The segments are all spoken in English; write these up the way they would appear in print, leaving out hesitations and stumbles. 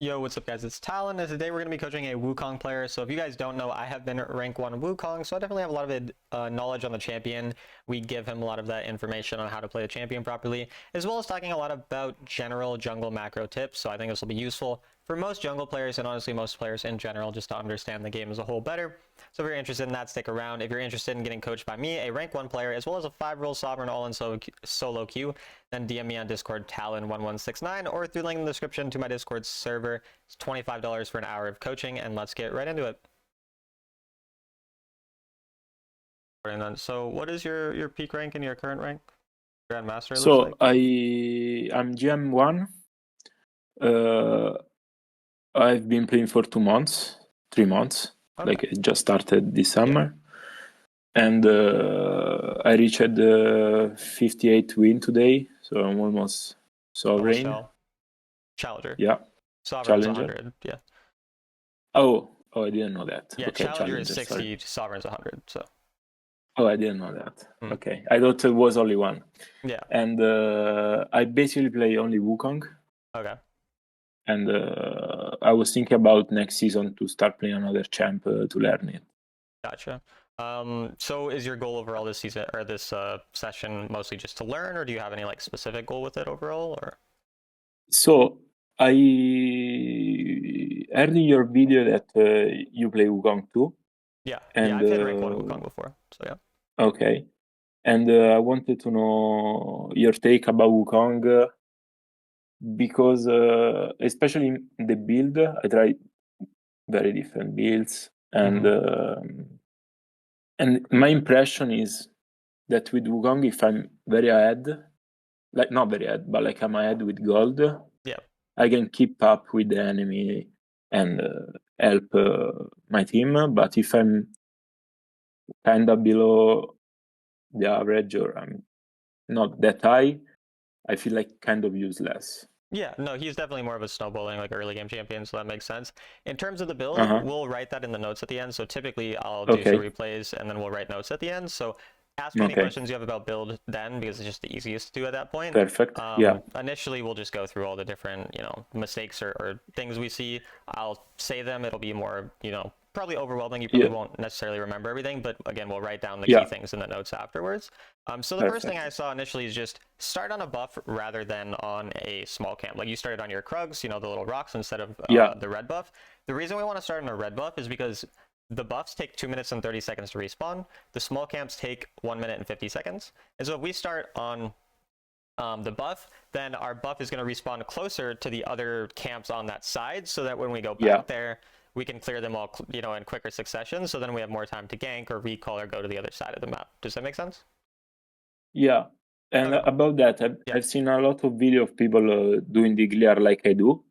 Yo, what's up guys? It's Talon, and today we're going to be coaching a Wukong player. So if you guys don't know, I have been rank 1 Wukong, so I definitely have a lot of knowledge on the champion. We give him a lot of that information on how to play the champion properly, as well as talking a lot about general jungle macro tips. So I think this will be useful for most jungle players, and honestly most players in general, just to understand the game as a whole better. So if you're interested in that, stick around. If you're interested in getting coached by me, a rank 1 player, as well as a 5-role sovereign all-in solo queue, then DM me on Discord Talon1169 or through the link in the description to my Discord server. It's $25 for an hour of coaching, and let's get right into it. And then, so what is your peak rank and your current rank? Grandmaster, So looks like. I'm GM1. I've been playing for 2 months, 3 months. Okay. Like it just started this summer. And I reached 58 win today, so I'm almost sovereign. Challenger. Yeah. Sovereign is Challenger. 100. Yeah. Oh, I didn't know that. Yeah, okay, Challenger is 60, sorry. Sovereign's 100. So. Oh, I didn't know that. Okay, I thought it was only one. Yeah. And I basically play only Wukong. Okay. And I was thinking about next season to start playing another champ to learn it. Gotcha. So is your goal overall this season or this session mostly just to learn, or do you have any like specific goal with it overall? Or so I heard in your video that you play Wukong too. Yeah, I've played rank 1 Wukong before, so yeah. Okay, and I wanted to know your take about Wukong because especially in the build, I tried very different builds, and my impression is that with Wukong, if I'm very ahead, like not very ahead, but like I'm ahead with gold, yeah, I can keep up with the enemy and help my team. But if I'm kind of below the average or I'm not that high, I feel like kind of useless. Yeah, no, he's definitely more of a snowballing, like early game champion, so that makes sense. In terms of the build, we'll write that in the notes at the end. So typically I'll do some replays and then we'll write notes at the end. So ask me any questions you have about build then, because it's just the easiest to do at that point. Perfect. Yeah. Initially, we'll just go through all the different, mistakes or things we see. I'll say them. It'll be more, probably overwhelming. You probably won't necessarily remember everything, but again, we'll write down the key things in the notes afterwards. So the first thing I saw initially is just start on a buff rather than on a small camp. Like you started on your Krugs, the little rocks instead of the red buff. The reason we want to start on a red buff is because the buffs take 2 minutes and 30 seconds to respawn. The small camps take 1 minute and 50 seconds. And so if we start on the buff, then our buff is going to respawn closer to the other camps on that side, so that when we go back there, we can clear them all, in quicker succession. So then we have more time to gank or recall or go to the other side of the map. Does that make sense? Yeah. And about that, I've seen a lot of video of people doing the clear like I do.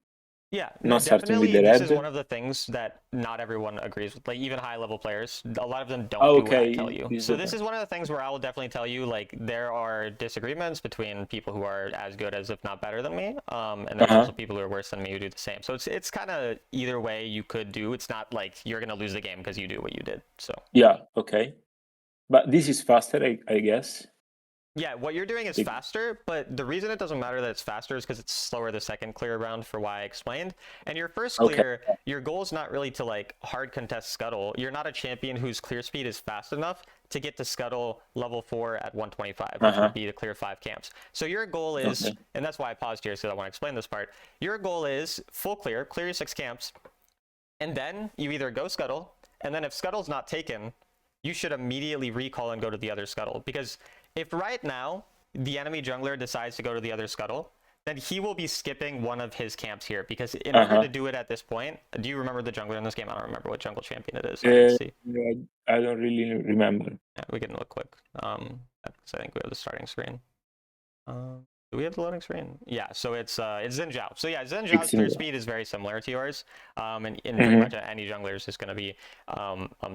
Yeah, not starting with the this red. is one of the things that not everyone agrees with. Like even high level players, a lot of them don't do what I tell you. So this is one of the things where I will definitely tell you, like, there are disagreements between people who are as good as, if not better than me, and there's also people who are worse than me who do the same. So it's kind of either way you could do. It's not like you're gonna lose the game because you do what you did. So yeah, okay, but this is faster, I guess. Yeah, what you're doing is faster, but the reason it doesn't matter that it's faster is because it's slower the second clear round for why I explained. And your first clear, your goal is not really to like hard contest Scuttle. You're not a champion whose clear speed is fast enough to get to Scuttle level 4 at 125, which would be to clear 5 camps. So your goal is, and that's why I paused here, so I want to explain this part. Your goal is full clear your 6 camps, and then you either go Scuttle, and then if Scuttle's not taken, you should immediately recall and go to the other Scuttle, because if right now the enemy jungler decides to go to the other Scuttle, then he will be skipping one of his camps here, because in order to do it at this point, do you remember the jungler in this game? I don't remember what jungle champion it is. I don't really remember. Yeah, we can look quick. Because I think we have the starting screen. Do we have the loading screen? Yeah, so it's Xin Zhao. So yeah, Xin Zhao's clear speed is very similar to yours, and pretty much any jungler is just going to be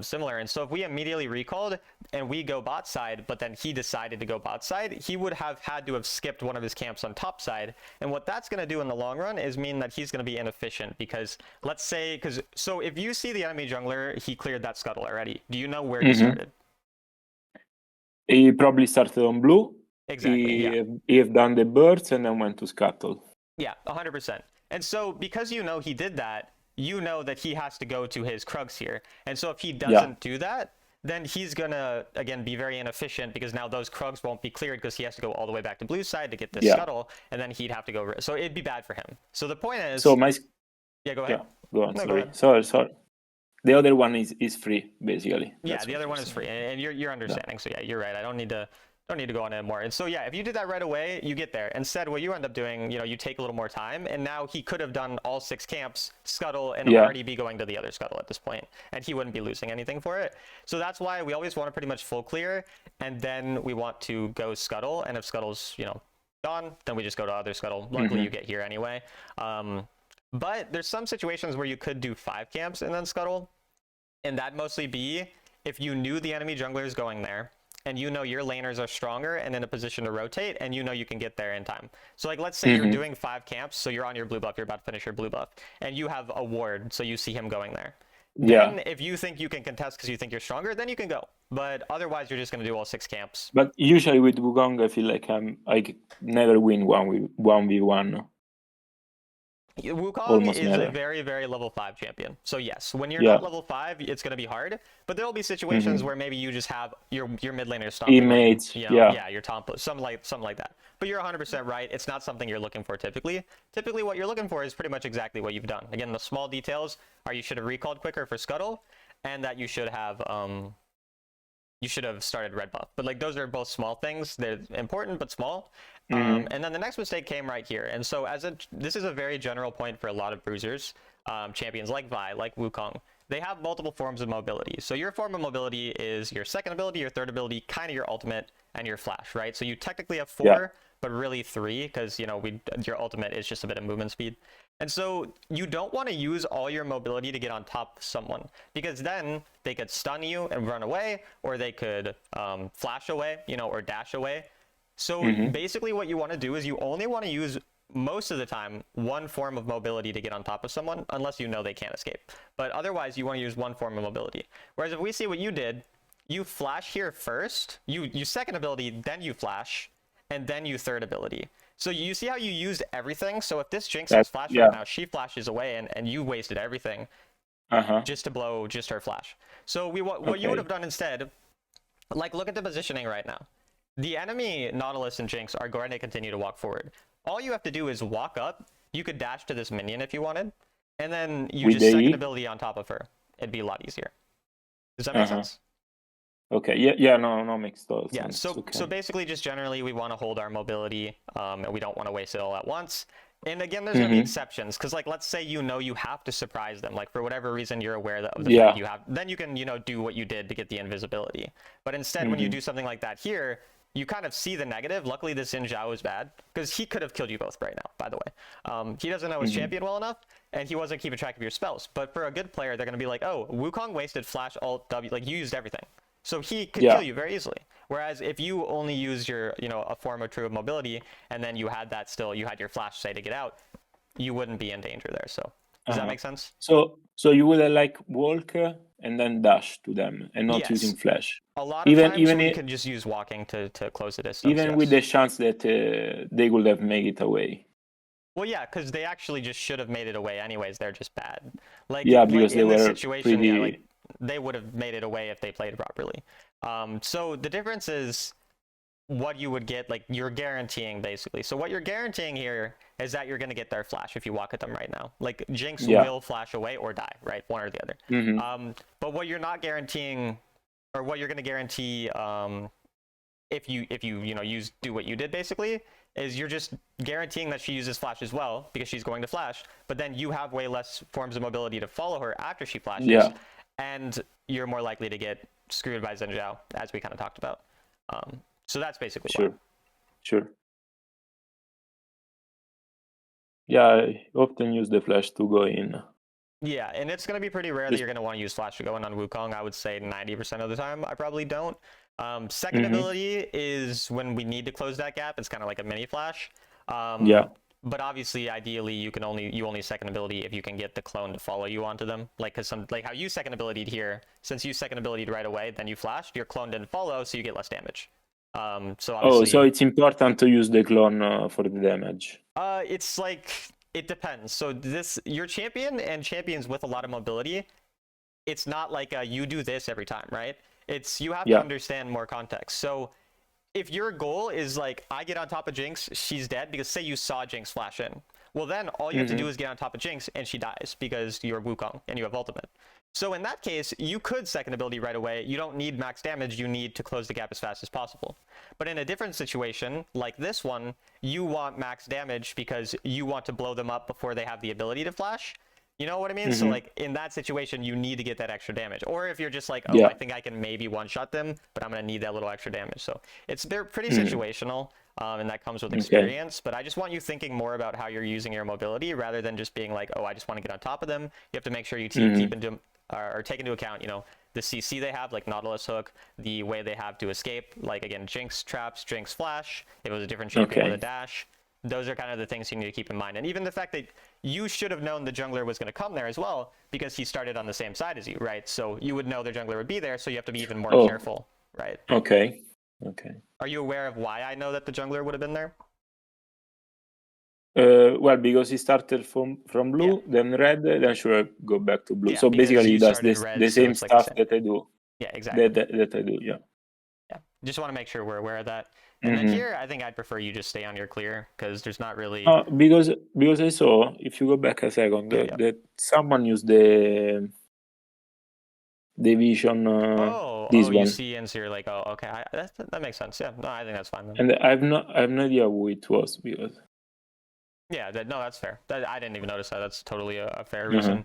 similar. And so if we immediately recalled and we go bot side, but then he decided to go bot side, he would have had to have skipped one of his camps on top side. And what that's going to do in the long run is mean that he's going to be inefficient, because let's say, so if you see the enemy jungler, he cleared that Scuttle already. Do you know where he started? He probably started on blue. Exactly. He have done the birds and then went to Scuttle. Yeah, 100%. And so because you know he did that, you know that he has to go to his Krugs here. And so if he doesn't do that, then he's gonna again be very inefficient because now those Krugs won't be cleared because he has to go all the way back to blue side to get this scuttle, and then he'd have to go. So it'd be bad for him. So the point is. So my. Yeah, go ahead. Go on. No, Sorry. go ahead. Sorry. The other one is free, basically. Yeah, the other one is free, and you're understanding. So yeah, you're right. I don't need to go on it more. And so yeah, if you did that right away, you get there. Instead, what you end up doing, you take a little more time, and now he could have done all 6 camps, scuttle, and already be going to the other scuttle at this point, and he wouldn't be losing anything for it. So that's why we always want to pretty much full clear, and then we want to go scuttle, and if scuttle's gone, then we just go to other scuttle. Luckily, you get here anyway. But there's some situations where you could do 5 camps and then scuttle. And that'd mostly be if you knew the enemy jungler is going there, and your laners are stronger and in a position to rotate, and you can get there in time. So like, let's say you're doing 5 camps, so you're on your blue buff, you're about to finish your blue buff, and you have a ward, so you see him going there. Then if you think you can contest because you think you're stronger, then you can go. But otherwise, you're just going to do all 6 camps. But usually with Wukong, I feel like I never win 1v1. Wukong is a very, very level 5 champion. So yes, when you're not level 5, it's going to be hard. But there will be situations where maybe you just have your mid laner stomping. Teammates, your Tompo, something like that. But you're 100% right. It's not something you're looking for typically. Typically, what you're looking for is pretty much exactly what you've done. Again, the small details are you should have recalled quicker for scuttle, and that you should have started red buff. But like, those are both small things. They're important but small. And then the next mistake came right here. And so this is a very general point for a lot of bruisers, champions like Vi, like Wukong. They have multiple forms of mobility. So your form of mobility is your second ability, your third ability, kind of your ultimate, and your flash, right? So you technically have 4, but really 3, because your ultimate is just a bit of movement speed. And so you don't want to use all your mobility to get on top of someone, because then they could stun you and run away, or they could flash away, or dash away. So basically what you want to do is you only want to use, most of the time, one form of mobility to get on top of someone, unless they can't escape. But otherwise, you want to use one form of mobility. Whereas if we see what you did, you flash here first, you second ability, then you flash, and then you third ability. So you see how you used everything? So if this Jinx has flash right now, she flashes away, and you wasted everything just to blow just her flash. So what you would have done instead, like, look at the positioning right now. The enemy Nautilus and Jinx are going to continue to walk forward. All you have to do is walk up. You could dash to this minion if you wanted, and then you just second ability on top of her. It'd be a lot easier. Does that make sense? Okay. No, makes total sense. So basically, just generally, we want to hold our mobility, and we don't want to waste it all at once. And again, there's going to be exceptions, because like, let's say you have to surprise them, like for whatever reason you're aware of the fact you have, then you can do what you did to get the invisibility. But instead, when you do something like that here, you kind of see the negative. Luckily, this Xin Zhao is bad, because he could have killed you both right now, by the way. He doesn't know his champion well enough, and he wasn't keeping track of your spells. But for a good player, they're going to be like, oh, Wukong wasted flash, alt, W, like, you used everything. So he could kill you very easily. Whereas if you only use your, a form of true mobility, and then you had your flash, say, to get out, you wouldn't be in danger there. So does that make sense? So you would like walk and then dash to them, and not using flash. A lot of times we can just use walking to close the distance. Even with the chance that they would have made it away. Well, yeah, because they actually just should have made it away anyways. They're just bad. Because they in this were situation, pretty... they would have made it away if they played properly. So the difference is what you would get, like, you're guaranteeing, basically. So what you're guaranteeing here is that you're going to get their flash if you walk at them right now. Like, Jinx will flash away or die, right? One or the other. But what you're not guaranteeing, or what you're going to guarantee if you do what you did, basically, is you're just guaranteeing that she uses flash as well, because she's going to flash, but then you have way less forms of mobility to follow her after she flashes, and you're more likely to get screwed by Xin Zhao, as we kind of talked about. So that's basically Sure. Yeah, I often use the flash to go in. Yeah, and it's going to be pretty rare that you're going to want to use flash to go in on Wukong. I would say 90% of the time, I probably don't. Second ability is when we need to close that gap. It's kind of like a mini flash. But obviously, ideally, you only second ability if you can get the clone to follow you onto them. Like, how you second ability here, since you second ability right away, then you flashed, your clone didn't follow, so you get less damage. So obviously, so it's important to use the clone for the damage. It's like, It depends. So your champion and champions with a lot of mobility, it's not like you do this every time, right? It's you have to understand more context. So if your goal is like I get on top of Jinx, she's dead, because say you saw Jinx flash in. Well, then all you have to do is get on top of Jinx and she dies because you're Wukong and you have ultimate. So in that case, you could second ability right away. You don't need max damage. You need to close the gap as fast as possible. But in a different situation, like this one, you want max damage because you want to blow them up before they have the ability to flash. You know what I mean? So like in that situation, you need to get that extra damage. Or if you're just like, oh, I think I can maybe one-shot them, but I'm going to need that little extra damage. So they're pretty situational, and that comes with experience. But I just want you thinking more about how you're using your mobility rather than just being like, oh, I just want to get on top of them. You have to make sure you keep into or take into account, the CC they have, like Nautilus Hook, the way they have to escape, like again, Jinx traps, Jinx flash. If it was a different champion with a dash. Those are kind of the things you need to keep in mind. And even the fact that you should have known the jungler was going to come there as well, because he started on the same side as you, right? So you would know the jungler would be there, so you have to be even more careful, right? Okay. Are you aware of why I know that the jungler would have been there? Well, because he started from blue, then red, then sure go back to blue. So basically, he does the same stuff that I do. Yeah, exactly. That I do. Yeah. Just want to make sure we're aware of that. And then here, I think I'd prefer you just stay on your clear, because there's not really. Because I saw, if you go back a second, that someone used the vision. This one. You see, and so you're like, oh, okay, that makes sense. Yeah, no, I think that's fine then. And I have no idea who it was, because. Yeah, no, that's fair. I didn't even notice that. That's totally a fair reason.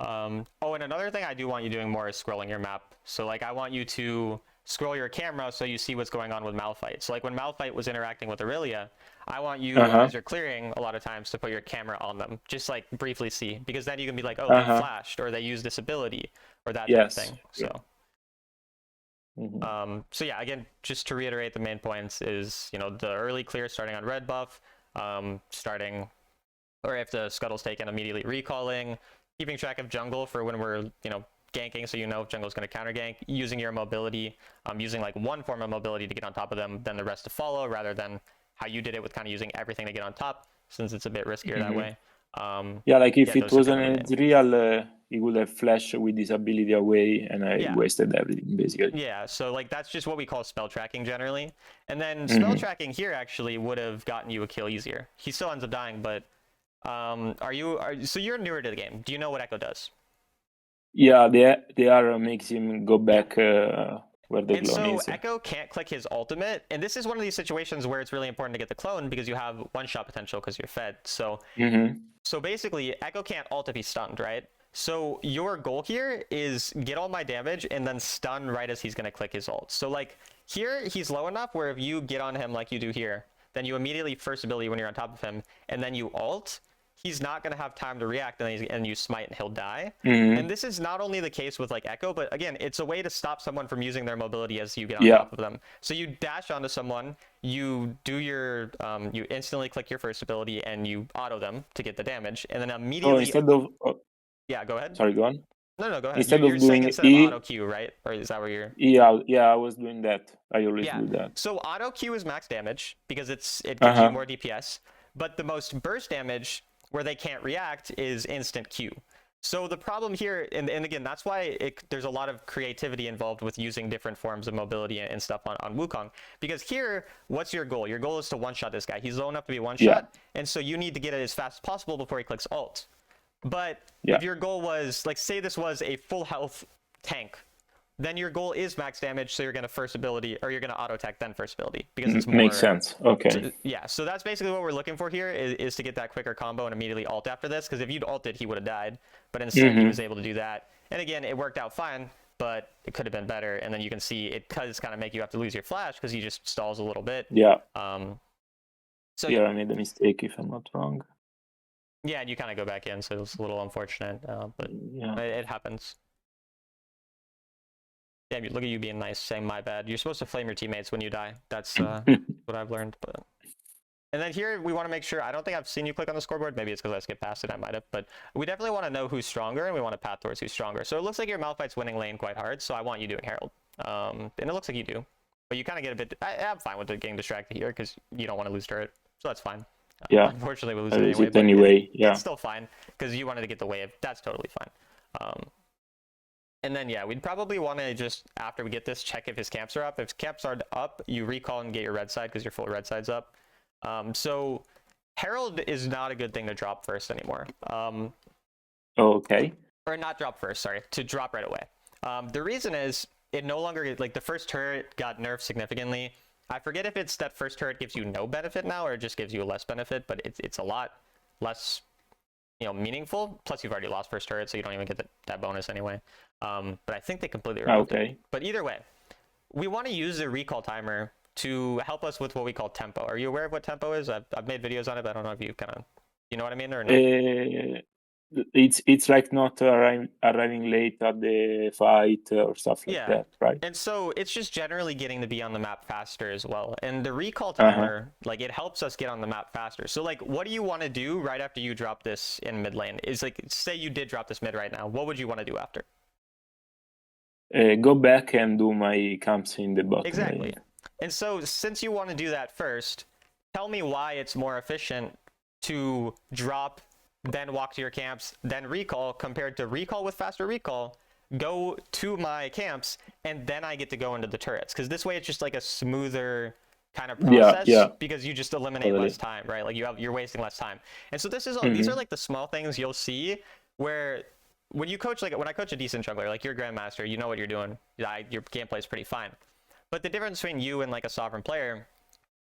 And another thing I do want you doing more is scrolling your map. So like I want you to scroll your camera so you see what's going on with Malphite. So like when Malphite was interacting with Aurelia, I want you, as you're clearing a lot of times, to put your camera on them. Just like briefly see, because then you can be like, oh, they flashed, or they used this ability, or that type of thing. So. So yeah, again, just to reiterate the main points is, the early clear starting on red buff, starting, or if the scuttle's taken, immediately recalling, keeping track of jungle for when we're, ganking, so if jungle's going to counter gank, using your mobility, using like one form of mobility to get on top of them, then the rest to follow, rather than how you did it with kind of using everything to get on top, since it's a bit riskier that way. Like if it wasn't real, he would have flashed with his ability away, and I wasted everything, basically. Yeah, so like that's just what we call spell tracking generally. And then spell tracking here actually would have gotten you a kill easier. He still ends up dying, but so you're newer to the game. Do you know what Echo does? Yeah, they are makes him go back where the clone is. So Echo can't click his ultimate, and this is one of these situations where it's really important to get the clone, because you have one-shot potential because you're fed. So so basically, Echo can't ult if he's stunned, right? So your goal here is get all my damage and then stun right as he's going to click his ult. So like here, he's low enough where if you get on him like you do here, then you immediately first ability when you're on top of him, and then you ult. He's not going to have time to react, and you smite and he'll die. And this is not only the case with like Echo, but again, it's a way to stop someone from using their mobility as you get on top of them. So you dash onto someone, you do your, you instantly click your first ability and you auto them to get the damage, and then immediately. Instead of. Yeah, go ahead. Sorry, go on. No, go ahead. Instead you're of saying doing instead of auto Q, right? Or is that where you're? Yeah, I was doing that. I always do that. So auto Q is max damage because it gives you more DPS, but the most burst damage where they can't react is instant Q. So the problem here, and again, that's why there's a lot of creativity involved with using different forms of mobility and stuff on Wukong. Because here, what's your goal? Your goal is to one-shot this guy. He's low enough to be one-shot, and so you need to get it as fast as possible before he clicks ult. But if your goal was, like, say this was a full health tank, then your goal is max damage, so you're going to first ability, or you're going to auto attack then first ability, because it's more. Makes sense. Okay. So, so that's basically what we're looking for here, is to get that quicker combo and immediately ult after this, because if you'd ulted, he would have died, but instead he was able to do that. And again, it worked out fine, but it could have been better. And then you can see it does kind of make you have to lose your flash, because he just stalls a little bit. Yeah. So I made a mistake, if I'm not wrong. Yeah, and you kind of go back in, so it's a little unfortunate, but it happens. Yeah, look at you being nice, saying my bad. You're supposed to flame your teammates when you die. That's what I've learned. But and then here we want to make sure. I don't think I've seen you click on the scoreboard. Maybe it's because I skipped past it. I might have. But we definitely want to know who's stronger, and we want to path towards who's stronger. So it looks like your Malphite's winning lane quite hard. So I want you doing Herald. And it looks like you do. But you kind of get a bit. I'm fine with it getting distracted here because you don't want to lose turret. So that's fine. Yeah, Unfortunately, we lose I it lose anyway, it but anyway. it's Yeah. still fine because you wanted to get the wave. That's totally fine. And then, yeah, we'd probably want to just, after we get this, check if his camps are up. If camps are up, you recall and get your red side because your full red side's up. So Herald is not a good thing to drop first anymore. Okay. Or not drop first, sorry, to drop right away. The reason is it no longer, like the first turret got nerfed significantly. I forget if it's that first turret gives you no benefit now or it just gives you less benefit, but it's a lot less, meaningful. Plus you've already lost first turret, so you don't even get that bonus anyway. But I think they completely removed it. But either way, we want to use the recall timer to help us with what we call tempo. Are you aware of what tempo is? I've made videos on it, but I don't know if you know what I mean or no? It's like not arriving late at the fight or stuff like that, right? And so it's just generally getting to be on the map faster as well. And the recall timer, like it helps us get on the map faster. So like, what do you want to do right after you drop this in mid lane? Is like, say you did drop this mid right now. What would you want to do after? Go back and do my camps in the bottom Exactly. lane. And so since you want to do that first, tell me why it's more efficient to drop, then walk to your camps, then recall, compared to recall with faster recall, go to my camps, and then I get to go into the turrets. Because this way it's just like a smoother kind of process because you just eliminate less time, right? Like you're wasting less time. And so this is all, these are like the small things you'll see where when you coach, like when I coach a decent jungler, like you're Grandmaster, you know what you're doing. Your gameplay is pretty fine. But the difference between you and like a sovereign player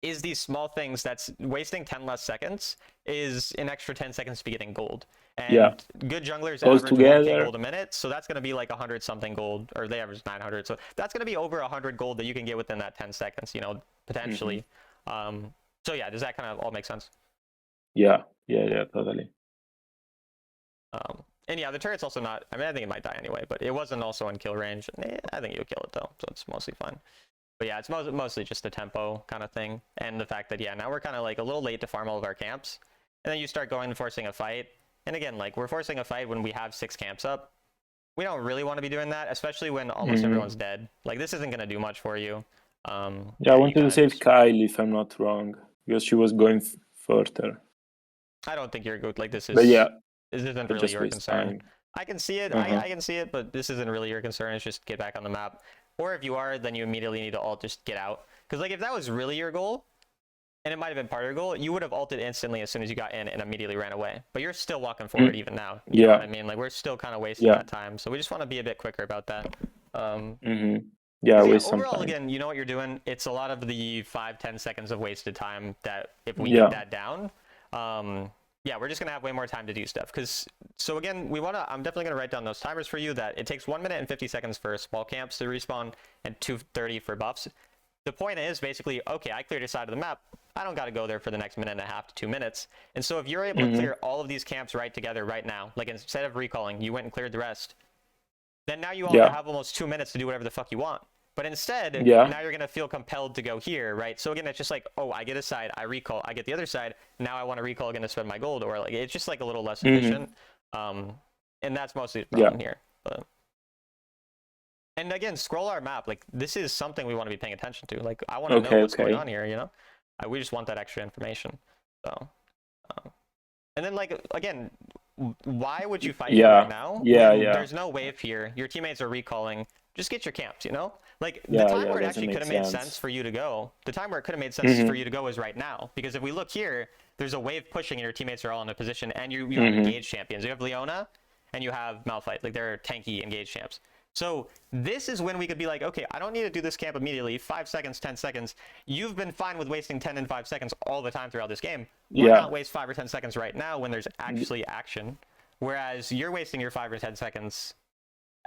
is these small things that's wasting 10 less seconds is an extra 10 seconds to be getting gold. And good junglers average 1k gold a minute, so that's going to be like 100 something gold, or they average 900. So that's going to be over 100 gold that you can get within that 10 seconds, potentially. So yeah, does that kind of all make sense? Yeah, totally. And yeah, the turret's also not, I mean, I think it might die anyway, but it wasn't also in kill range. I think you'll kill it though, so it's mostly fine. But yeah, it's mostly just the tempo kind of thing. And the fact that, yeah, now we're kind of like a little late to farm all of our camps. And then you start going and forcing a fight. And again, like we're forcing a fight when we have 6 camps up. We don't really want to be doing that, especially when almost everyone's dead. Like this isn't going to do much for you. I wanted to save Kyle if I'm not wrong, because she was going further. I don't think you're good. Like this but yeah, isn't really your concern. I can see it. I can see it, but this isn't really your concern. It's just get back on the map. Or if you are, then you immediately need to ult, just get out. Because like if that was really your goal, and it might have been part of your goal, you would have ulted instantly as soon as you got in and immediately ran away. But you're still walking forward even now. You know what I mean? Like we're still kind of wasting that time. So we just want to be a bit quicker about that. Yeah, waste overall, some time. again, you know what you're doing. It's a lot of the 5-10 seconds of wasted time that if we get that down, yeah, we're just gonna have way more time to do stuff. So again, I'm definitely gonna write down those timers for you that it takes 1 minute and 50 seconds for small camps to respawn and 2:30 for buffs. The point is basically, okay, I cleared a side of the map. I don't gotta go there for the next minute and a half to 2 minutes. And so if you're able to clear all of these camps right together right now, like instead of recalling, you went and cleared the rest, then now you all have almost 2 minutes to do whatever the fuck you want. But instead, now you're going to feel compelled to go here, right? So again, it's just like, oh, I get a side, I recall, I get the other side, now I want to recall again to spend my gold, or like it's just like a little less efficient. And that's mostly the problem here. And again, scroll our map. Like this is something we want to be paying attention to. Like I want to know what's going on here, we just want that extra information. So, and then like, again, why would you fight right now? There's no wave here. Your teammates are recalling. Just get your camps, Like the time where it actually could have made sense for you to go, the time where it could have made sense for you to go is right now. Because if we look here, there's a wave pushing and your teammates are all in a position and you have engaged champions. You have Leona and you have Malphite. Like they're tanky engaged champs. So this is when we could be like, okay, I don't need to do this camp immediately. 5 seconds, 10 seconds. You've been fine with wasting 10 and 5 seconds all the time throughout this game. Why not waste 5 or 10 seconds right now when there's actually action? Whereas you're wasting your 5 or 10 seconds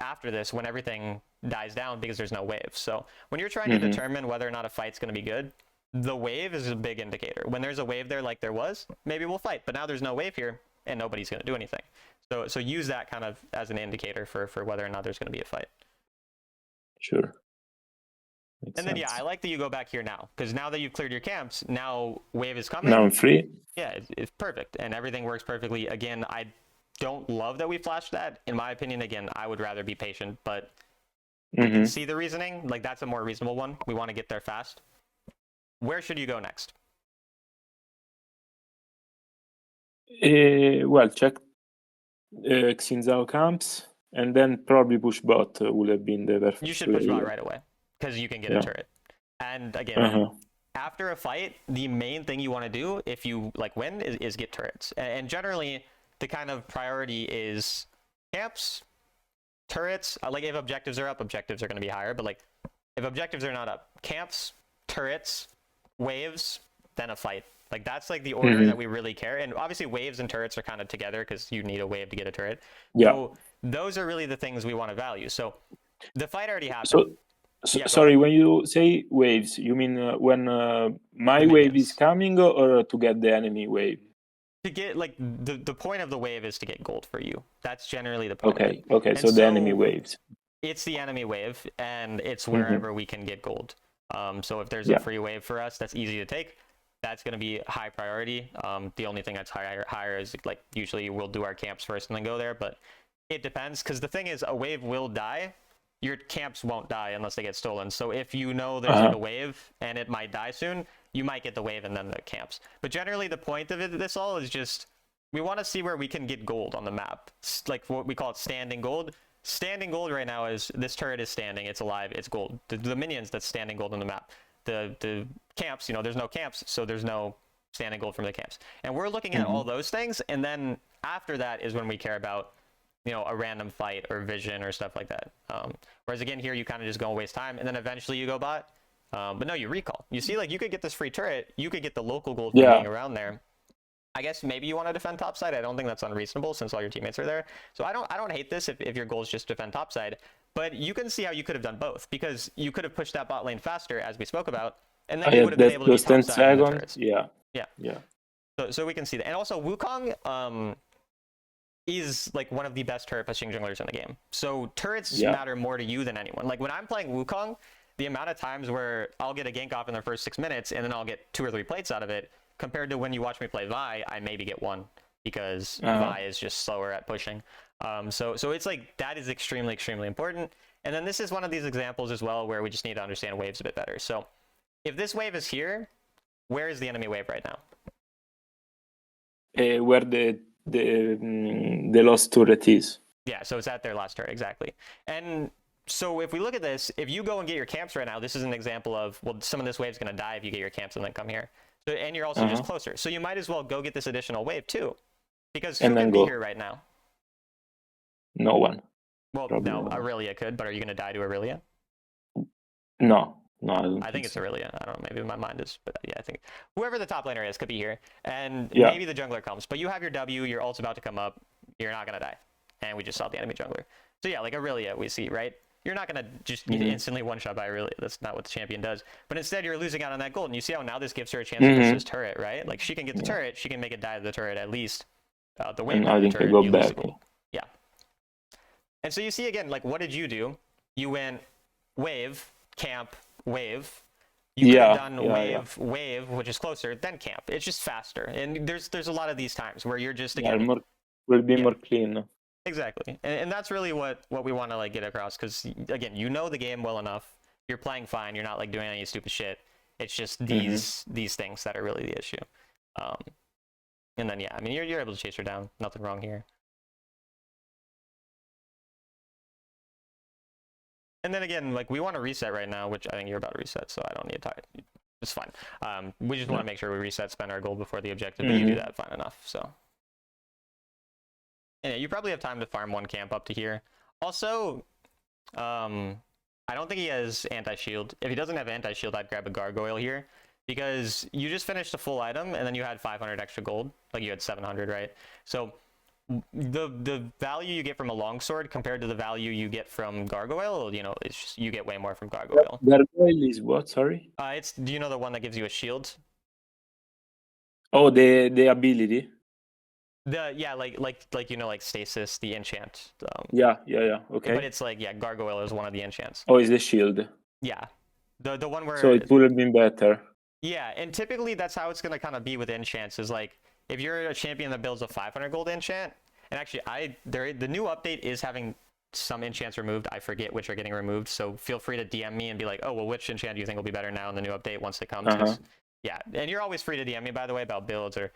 after this when everything dies down because there's no wave. So when you're trying to determine whether or not a fight's going to be good, the wave is a big indicator. When there's a wave there like there was, maybe we'll fight. But now there's no wave here and nobody's going to do anything. So use that kind of as an indicator for whether or not there's going to be a fight. Sure. And then, yeah, I like that you go back here now. Because now that you've cleared your camps, now wave is coming. Now I'm free. Yeah, it's perfect. And everything works perfectly. Again, I don't love that we flashed that. In my opinion, again, I would rather be patient. But I can see the reasoning. Like, that's a more reasonable one. We want to get there fast. Where should you go next? Well, check Xinzao camps, and then probably push bot would have been the perfect You should push bot play. right away because you can get a Yeah. turret. And again, like Uh-huh. after a fight, the main thing you want to do if you like win is get turrets. And generally, the kind of priority is camps, turrets. Like if objectives are up, objectives are going to be higher. But like if objectives are not up, camps, turrets, waves, then a fight. Like that's like the order that we really care. And obviously waves and turrets are kind of together because you need a wave to get a turret. Yeah. So those are really the things we want to value. So the fight already happened. So Yeah, sorry, when you say waves, you mean when my wave is coming, or to get the enemy wave? To get like the point of the wave is to get gold for you. That's generally the point of it. Okay, And so the enemy waves. It's the enemy wave, and it's Mm-hmm. wherever we can get gold. So if there's a free wave for us that's easy to take, that's going to be high priority. The only thing that's higher is like usually we'll do our camps first and then go there, but it depends because the thing is a wave will die. Your camps won't die unless they get stolen. So if you know there's like a wave and it might die soon, you might get the wave and then the camps. But generally the point of this all is just we want to see where we can get gold on the map. Like what we call it standing gold. Standing gold right now is this turret is standing, it's alive, it's gold. The minions that's standing gold on the map. The camps, you know, there's no camps, so there's no standing gold from the camps. And we're looking at all those things, and then after that is when we care about, you know, a random fight or vision or stuff like that. Whereas again here you kind of just go and waste time, and then eventually you go bot. But no, you recall. You see, like you could get this free turret, you could get the local gold from being around there. I guess maybe you want to defend topside. I don't think that's unreasonable since all your teammates are there. So I don't hate this if your goal is just defend topside. But you can see how you could have done both because you could have pushed that bot lane faster, as we spoke about, and then you would have been able to be topside in the turrets. Yeah. So we can see that. And also Wukong is like one of the best turret pushing junglers in the game. So turrets matter more to you than anyone. Like when I'm playing Wukong, the amount of times where I'll get a gank off in the first 6 minutes and then I'll get 2 or 3 plates out of it, compared to when you watch me play Vi, I maybe get 1 because Vi is just slower at pushing. So it's like that is extremely, extremely important. And then this is one of these examples as well where we just need to understand waves a bit better. So if this wave is here, where is the enemy wave right now? Where the lost turret is. Yeah, so it's at their last turret, exactly. And so if we look at this, if you go and get your camps right now, this is an example of, well, some of this wave's going to die if you get your camps and then come here. So, and you're also just closer. So you might as well go get this additional wave too. Because who can be here right now? No one. Well, Probably no, no one. Aurelia could, but are you going to die to Aurelia? No, I don't I think it's Aurelia. I don't know, maybe my mind is, but yeah, I think whoever the top laner is could be here. And Yeah. maybe the jungler comes. But you have your W, your ult's about to come up, you're not going to die. And we just saw the enemy jungler. So yeah, like Aurelia we see, right? You're not going to just get instantly one-shot by Aurelia. That's not what the champion does. But instead, you're losing out on that gold. And you see how now this gives her a chance to push this turret, right? Like, she can get the turret. She can make it die to the turret at least. The wave of the turret, you lose the gold. Yeah. And so you see, again, like, what did you do? You went wave, camp, wave. You could have done wave, which is closer, then camp. It's just faster. And there's a lot of these times where you're just, again... will be more clean. Exactly. And that's really what we want to like get across, because again, you know the game well enough, you're playing fine, you're not like doing any stupid shit. It's just these things that are really the issue. And then yeah, I mean you're able to chase her down, nothing wrong here. And then again, like we want to reset right now, which I think you're about to reset, so I don't need to talk. It's fine. We just want to make sure we reset, spend our gold before the objective, but you do that fine enough. So yeah, you probably have time to farm 1 camp up to here. Also, I don't think he has anti-shield. If he doesn't have anti-shield, I'd grab a gargoyle here, because you just finished a full item and then you had 500 extra gold. Like you had 700, right? So the value you get from a longsword compared to the value you get from gargoyle, you know, it's just, you get way more from gargoyle. Gargoyle is what? Sorry. It's, do you know the one that gives you a shield? Oh, the ability. Yeah, like you know, like stasis, the enchant. Yeah. Okay. But it's like, yeah, gargoyle is one of the enchants. Oh, is the shield? Yeah, the one where. So it would have been better. Yeah, and typically that's how it's gonna kind of be with enchants. Is like if you're a champion that builds a 500 gold enchant, and actually the new update is having some enchants removed. I forget which are getting removed, so feel free to DM me and be like, oh well, which enchant do you think will be better now in the new update once it comes? Yeah, and you're always free to DM me, by the way, about builds or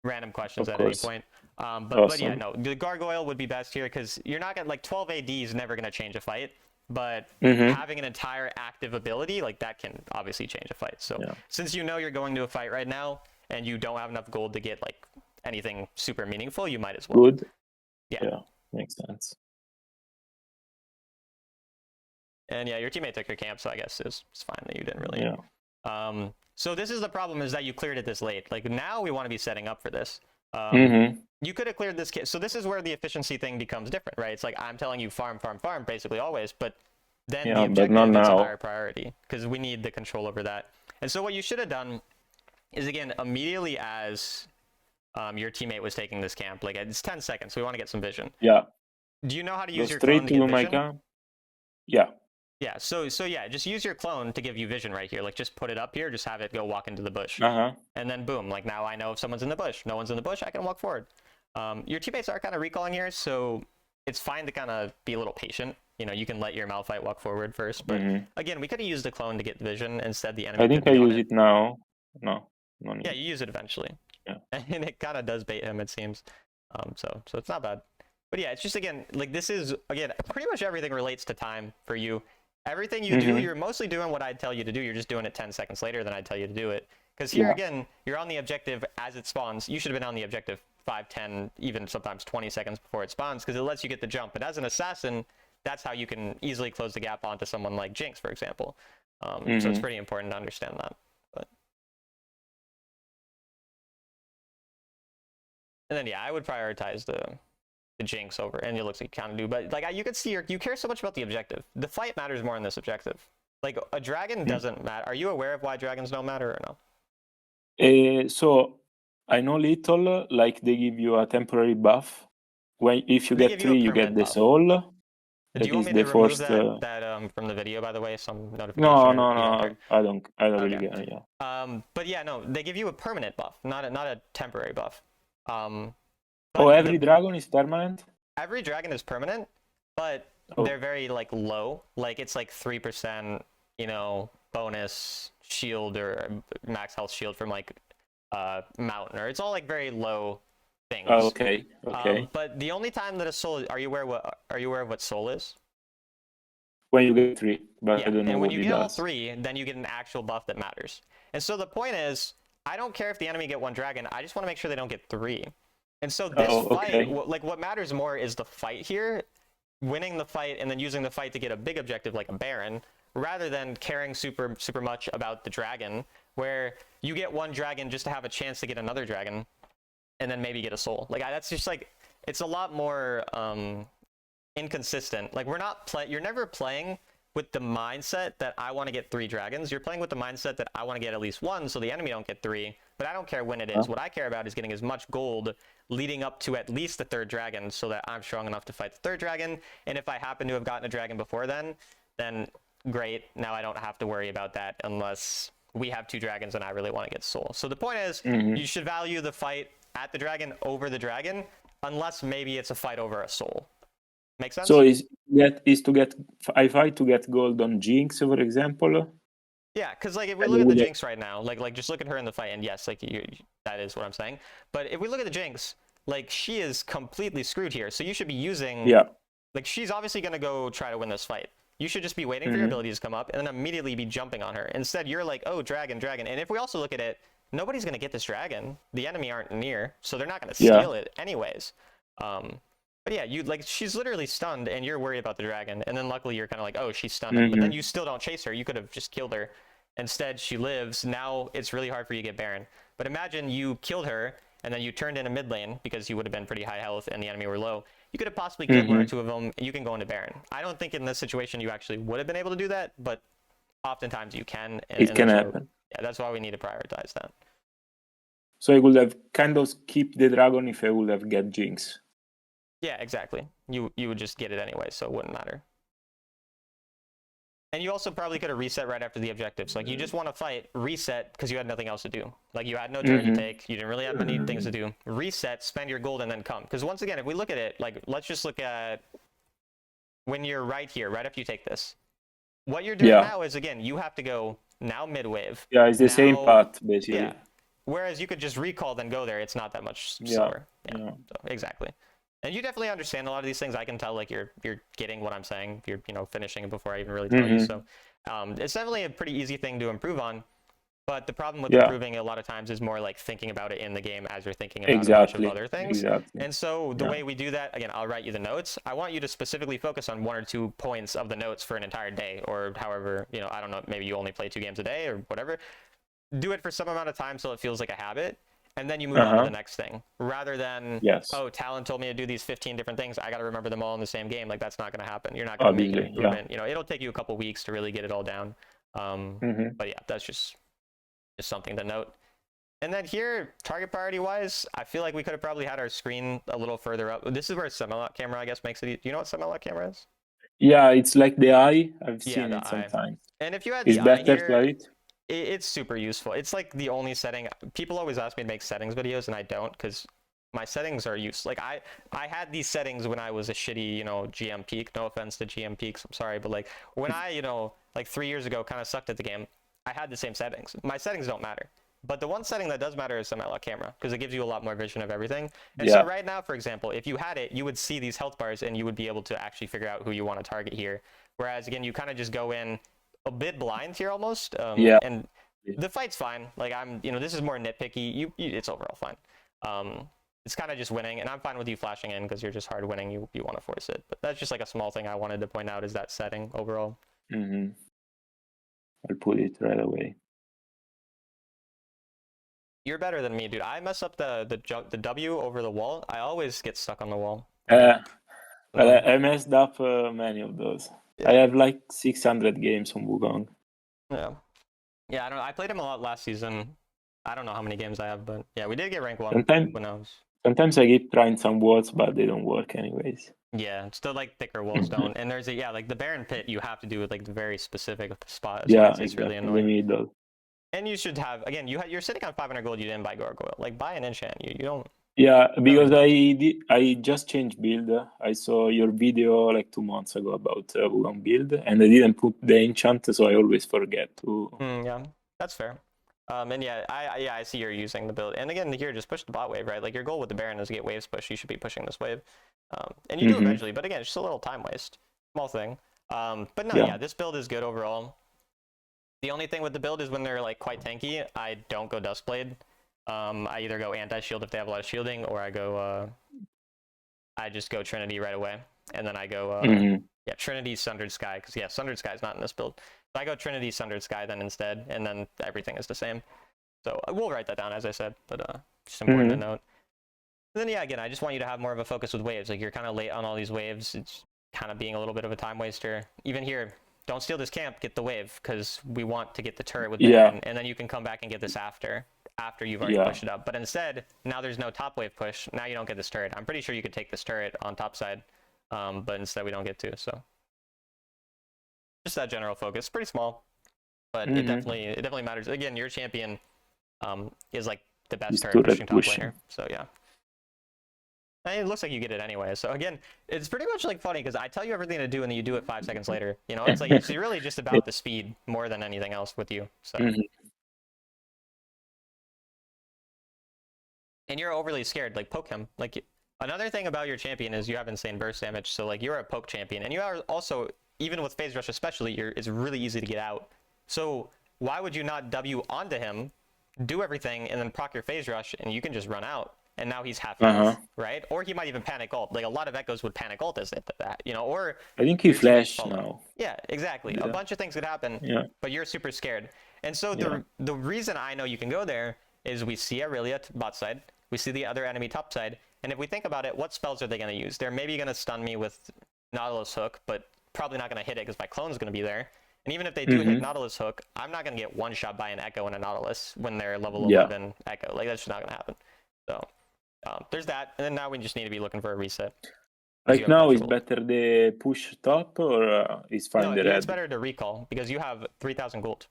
random questions Of at any course. point. But yeah, Awesome. no, the gargoyle would be best here because you're not gonna like 12 AD is never gonna change a fight, but Mm-hmm. having an entire active ability like that can obviously change a fight. So Yeah. since you know you're going to a fight right now and you don't have enough gold to get like anything super meaningful, you might as well. Good. Yeah. Yeah. Makes sense. And yeah, your teammate took your camp, so I guess it's fine that you didn't really. Yeah. So this is the problem, is that you cleared it this late. Like now we want to be setting up for this. Mm-hmm. You could have cleared this kit. So this is where the efficiency thing becomes different, right? It's like I'm telling you farm, farm, farm, basically always, but then Yeah, the but not objective is a now. higher priority because we need the control over that. And so what you should have done is, again, immediately as your teammate was taking this camp, like it's 10 seconds, so we want to get some vision. Yeah. Do you know how to Go use your straight clone to to get my vision? camp. Yeah. Yeah, so yeah, just use your clone to give you vision right here. Like just put it up here, just have it go walk into the bush. Uh-huh. And then boom, like now I know if someone's in the bush. No one's in the bush, I can walk forward. Your teammates are kind of recalling here, so it's fine to kind of be a little patient. You know, you can let your Malphite walk forward first, but again, we could have used the clone to get vision. Instead, the enemy I think could I be on use it now. No need. Yeah, you use it eventually. Yeah. And it kind of does bait him, it seems. So it's not bad. But yeah, it's just, again, like this is, again, pretty much everything relates to time for you. Everything you do, you're mostly doing what I'd tell you to do. You're just doing it 10 seconds later than I'd tell you to do it. Because here, again, you're on the objective as it spawns. You should have been on the objective 5, 10, even sometimes 20 seconds before it spawns, because it lets you get the jump. But as an assassin, that's how you can easily close the gap onto someone like Jinx, for example. So it's pretty important to understand that. But... And then, yeah, I would prioritize the Jinx over, and it looks like you kind of do, but like you could see you care so much about the objective. The fight matters more in this objective. Like a dragon doesn't matter. Are you aware of why dragons don't matter or no? So I know little, like they give you a temporary buff. When if you get 3, you get the soul. Do you want me to remove that from the video, by the way? Some notification. No. I don't really get it. Yeah. But yeah, no, they give you a permanent buff, not a temporary buff. Every dragon is permanent? Every dragon is permanent, but they're very like low. Like it's like 3%, you know, bonus shield or max health shield from like mountain, or it's all like very low things. Okay. But the only time that a soul, are you aware of what soul is? When you get 3, but yeah, I don't know and when what you it get all does. 3, then you get an actual buff that matters. And so the point is, I don't care if the enemy get 1 dragon. I just want to make sure they don't get 3. And so this fight, like what matters more is the fight here, winning the fight and then using the fight to get a big objective like a Baron, rather than caring super much about the dragon, where you get 1 dragon just to have a chance to get another dragon, and then maybe get a soul. Like that's just like, it's a lot more inconsistent. Like you're never playing with the mindset that I want to get 3 dragons. You're playing with the mindset that I want to get at least 1 so the enemy don't get 3, but I don't care when it is. What I care about is getting as much gold leading up to at least the 3rd dragon so that I'm strong enough to fight the 3rd dragon. And if I happen to have gotten a dragon before then great. Now I don't have to worry about that unless we have 2 dragons and I really want to get soul. So the point is, you should value the fight at the dragon over the dragon, unless maybe it's a fight over a soul. Make sense? So is to get I fight to get gold on Jinx, for example? Yeah, because like if we look at the Jinx right now, like just look at her in the fight, and yes, like that is what I'm saying. But if we look at the Jinx, like she is completely screwed here. So you should be using like she's obviously gonna go try to win this fight. You should just be waiting for your abilities to come up and then immediately be jumping on her. Instead, you're like, oh, dragon. And if we also look at it, nobody's gonna get this dragon. The enemy aren't near, so they're not gonna steal it anyways. But yeah, she's literally stunned, and you're worried about the dragon. And then luckily you're kind of like, oh, she's stunned, but then you still don't chase her. You could have just killed her. Instead, she lives. Now it's really hard for you to get Baron. But imagine you killed her, and then you turned in a mid lane because you would have been pretty high health, and the enemy were low. You could have possibly killed 1 or 2 of them, and you can go into Baron. I don't think in this situation you actually would have been able to do that, but oftentimes you can. It can happen. That's why we need to prioritize that. So I would have kind of skipped the dragon if I would have get Jinx. Yeah, exactly. You would just get it anyway, so it wouldn't matter. And you also probably could have reset right after the objectives. Like you just want to fight, reset, because you had nothing else to do. Like you had no turn to take, you didn't really have many things to do. Reset, spend your gold, and then come. Because once again, if we look at it, like let's just look at when you're right here, right after you take this. What you're doing now is, again, you have to go now mid wave. Yeah, it's the same path, basically. Yeah. Whereas you could just recall then go there. It's not that much Yeah. slower. Yeah. So, exactly. And you definitely understand a lot of these things. I can tell like you're getting what I'm saying. You're finishing it before I even really tell you. So it's definitely a pretty easy thing to improve on. But the problem with Yeah. improving a lot of times is more like thinking about it in the game as you're thinking about a bunch Exactly. of other things. Exactly. And so the Yeah. way we do that, again, I'll write you the notes. I want you to specifically focus on 1 or 2 points of the notes for an entire day, or however, I don't know, maybe you only play 2 games a day or whatever. Do it for some amount of time so it feels like a habit, and then you move on to the next thing, rather than, Yes. oh, Talon told me to do these 15 different things, I got to remember them all in the same game. Like, that's not going to happen. You're not going to make an Obviously, improvement. It'll take you a couple weeks to really get it all down. But yeah, that's just something to note. And then here, target priority wise, I feel like we could have probably had our screen a little further up. This is where semi-lock camera, I guess, makes it. Do you know what semi-lock camera is? Yeah, it's like the eye. I've Yeah, seen the it eye. sometimes. And if you had It's the eye better, here, right? it's super useful. It's like the only setting. People always ask me to make settings videos, and I don't, because my settings are useless. Like I had these settings when I was a shitty, GM peak. No offense to GM peaks, I'm sorry, but like when I, like 3 years ago, kind of sucked at the game, I had the same settings. My settings don't matter. But the one setting that does matter is semi-lock camera, because it gives you a lot more vision of everything. And so right now, for example, if you had it, you would see these health bars and you would be able to actually figure out who you want to target here. Whereas again, you kind of just go in a bit blind here almost. And the fight's fine. Like this is more nitpicky. It's overall fine. It's kind of just winning, and I'm fine with you flashing in because you're just hard winning. You want to force it. But that's just like a small thing I wanted to point out, is that setting overall. I'll put it right away. You're better than me, dude. I mess up the W over the wall. I always get stuck on the wall. Well, I messed up many of those. Yeah. I have like 600 games on Wukong. Yeah. Yeah, I don't know. I played him a lot last season. I don't know how many games I have, but yeah, we did get rank 1. Who knows? Sometimes I keep trying some walls, but they don't work anyways. Yeah, it's still like thicker walls don't. And there's like the Baron Pit you have to do with like the very specific spot. Yeah, it's exactly. Really annoying. And you should have, again, you're sitting on 500 gold, you didn't buy Gargoyle. Like, buy an enchant. You don't. Yeah, because I just changed build. I saw your video like 2 months ago about Wukong build, and I didn't put the enchant, so I always forget to. Yeah, that's fair. And yeah, I see you're using the build. And again, here, just push the bot wave, right? Like, your goal with the Baron is to get waves pushed. You should be pushing this wave. And you do eventually, but again, it's just a little time waste. Small thing. But no, yeah, this build is good overall. The only thing with the build is when they're like quite tanky, I don't go Duskblade. I either go anti-shield if they have a lot of shielding, or I go I just go Trinity right away. And then I go yeah, Trinity, Sundered Sky, because yeah, Sundered Sky is not in this build. So I go Trinity, Sundered Sky then instead, and then everything is the same. So I will write that down, as I said, but just important to note. And then yeah, again, I just want you to have more of a focus with waves. Like, you're kind of late on all these waves. It's kind of being a little bit of a time waster. Even here, don't steal this camp, get the wave, because we want to get the turret with Baron, and then you can come back and get this after you've already pushed it up. But instead, now there's no top wave push. Now you don't get this turret. I'm pretty sure you could take this turret on top side, but instead we don't get to. So just that general focus, pretty small, but it definitely matters. Again, your champion is like the best turret pushing top laner. So yeah. And it looks like you get it anyway. So again, it's pretty much like funny because I tell you everything to do and then you do it 5 seconds later. It's like it's really just about the speed more than anything else with you. So. And you're overly scared. Like, poke him. Like, another thing about your champion is you have insane burst damage. So like, you're a poke champion, and you are also, even with phase rush especially, it's really easy to get out. So why would you not W onto him, do everything, and then proc your phase rush, and you can just run out? And now he's half health, right? Or he might even panic ult. Like, a lot of echoes would panic ult as that, or I think he flashed now. Yeah, exactly. A bunch of things could happen, but you're super scared. And so the reason I know you can go there is we see Aurelia bot side, we see the other enemy top side, and if we think about it, what spells are they going to use? They're maybe going to stun me with Nautilus Hook, but probably not going to hit it because my clone's going to be there. And even if they do hit Nautilus Hook, I'm not going to get one shot by an Echo and a Nautilus when they're level 11 Echo. Like, that's just not going to happen. So there's that, and then now we just need to be looking for a reset. Like, now is better the push top, or is fine the red? It's better to recall because you have 3,000 gold.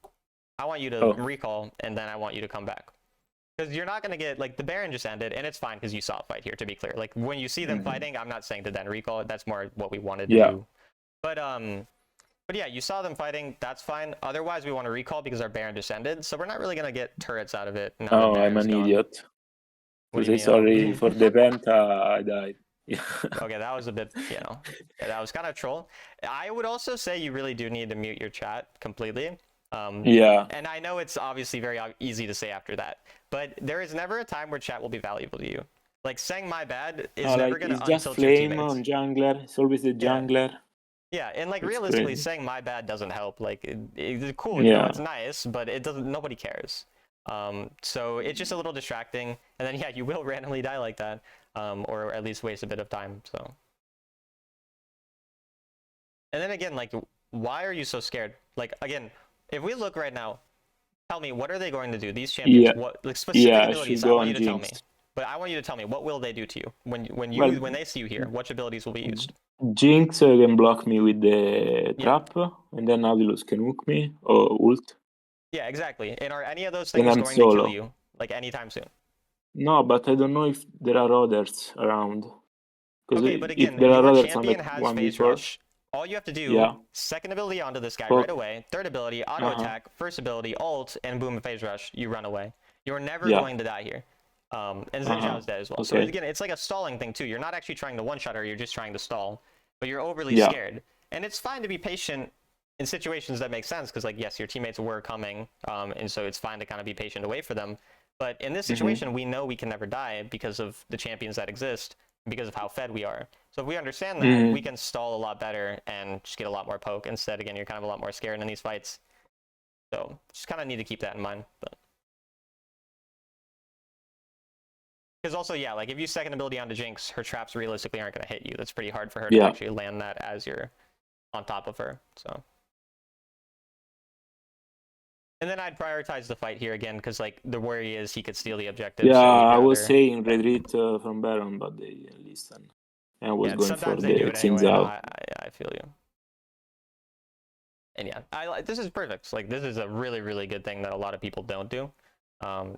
I want you to recall, and then I want you to come back. Because you're not going to get, like, the Baron just ended, and it's fine because you saw a fight here, to be clear. Like, when you see them fighting, I'm not saying to then recall it. That's more what we wanted to do. But But yeah, you saw them fighting. That's fine. Otherwise, we want to recall because our Baron just ended. So we're not really going to get turrets out of it now that Oh, I'm Baron's an gone. idiot. What To do you say mean? sorry for the penta, I died. Okay, that was a bit, that was kind of troll. I would also say you really do need to mute your chat completely. Yeah. And I know it's obviously very easy to say after that, but there is never a time where chat will be valuable to you. Like saying my bad is never Like going to it's just untilt your flame teammates. on jungler. It's always the Yeah. jungler. Yeah, and like It's realistically, crazy. saying my bad doesn't help. Like it's cool, Yeah. it's nice, but it doesn't. Nobody cares. So it's just a little distracting, and then yeah, you will randomly die like that, or at least waste a bit of time. So, and then again, like, why are you so scared? Like again, if we look right now, tell me what are they going to do? These champions, Yeah. what like specific Yeah, I should abilities? I go want you on to tell me. Jinx. But I want you to tell me what will they do to you Well, when they see you here? Which abilities will be used? Jinx can block me with the Yeah. trap, and then Nautilus can hook me or ult. Yeah, exactly. And are any of those Then things I'm going to kill solo. you like anytime soon? No, but I don't know if there are others around. Because Okay, but if again, there are your others, I'm champion at has phase 1v4. rush. All you have to do, Yeah. second ability onto this guy right Poke. away, third ability, auto attack, first ability, ult, and boom, phase rush, you run away. You're never Yeah. going to die here. And Xin Zhao is dead as well. So Okay. again, it's like a stalling thing too. You're not actually trying to one-shot her, you're just trying to stall. But you're overly Yeah. scared. And it's fine to be patient in situations that make sense, because like, yes, your teammates were coming, and so it's fine to kind of be patient to wait for them. But in this situation, we know we can never die because of the champions that exist, because of how fed we are. So if we understand that, we can stall a lot better and just get a lot more poke. Instead, again, you're kind of a lot more scared in these fights. So just kind of need to keep that in mind. But because also, yeah, like if you second ability onto Jinx, her traps realistically aren't going to hit you. That's pretty hard for her to actually land that as you're on top of her. So. And then I'd prioritize the fight here again, because like the worry is he could steal the objective. Yeah, so I was saying retreat from Baron, but they didn't listen. And I was going for sometimes they do the it anyway. No, Xinzao. I feel you. And yeah, this is perfect. Like this is a really, really good thing that a lot of people don't do.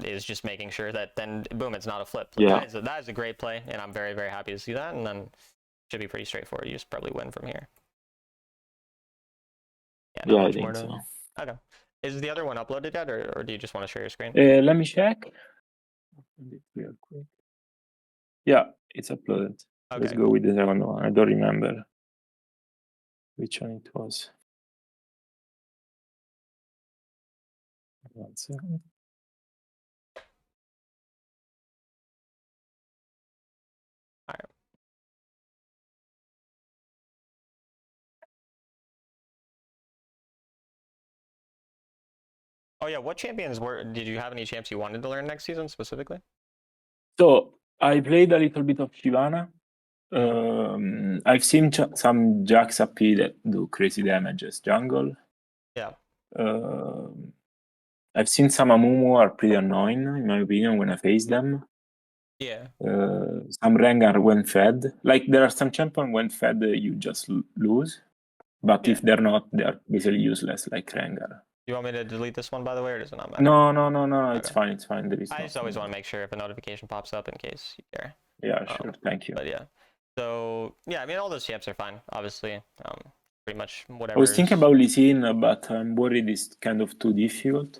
Is just making sure that then boom, it's not a flip. Like, that is a great play, and I'm very, very happy to see that. And then should be pretty straightforward. You just probably win from here. Yeah, not much I more think to. so. Okay. Is the other one uploaded yet, or do you just want to share your screen? Let me check. Real quick. Yeah, it's uploaded. Okay. Let's go with the second one. I don't remember which one it was. 1 second. All right. Oh yeah, what champions did you have any champs you wanted to learn next season specifically? So I played a little bit of Shyvana. I've seen some Jax AP that do crazy damage as jungle. Yeah. I've seen some Amumu are pretty annoying, in my opinion, when I face them. Yeah. Some Rengar when fed. Like, there are some champions when fed, you just lose. But if they're not, they're basically useless, like Rengar. You want me to delete this one, by the way, or does it not matter? No. Okay. It's fine. It's fine. There is. I just always want to make sure if a notification pops up in case you care. Yeah, sure. Thank you. But yeah. So, yeah, I mean, all those champs are fine, obviously. Pretty much whatever. I was thinking about Lee Sin, but I'm worried it's kind of too difficult.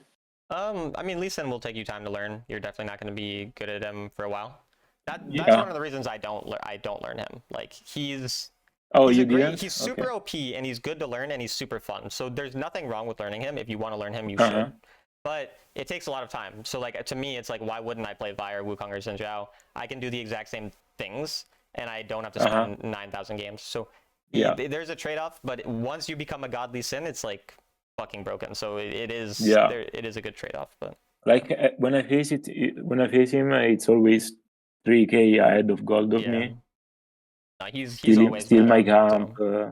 I mean, Lee Sin will take you time to learn. You're definitely not going to be good at him for a while. That's one of the reasons I don't learn him. Like, he's super OP, and he's good to learn, and he's super fun. So there's nothing wrong with learning him. If you want to learn him, you should. But it takes a lot of time. So like to me, it's like, why wouldn't I play Vi or Wukong or Xin Zhao? I can do the exact same things, and I don't have to spend 9,000 games. So there's a trade-off. But once you become a godly Sin, it's like fucking broken. So it is a good trade-off. But like when I face him, it's always 3K ahead of gold of me. No, he's still always better, my camp. So,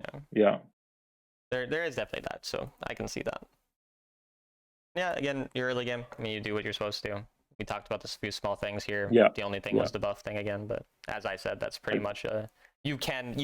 there is definitely that. So I can see that. Yeah, again, your early game. I mean, you do what you're supposed to do. We talked about this few small things here. Yeah. The only thing was the buff thing again, but as I said, that's pretty much you can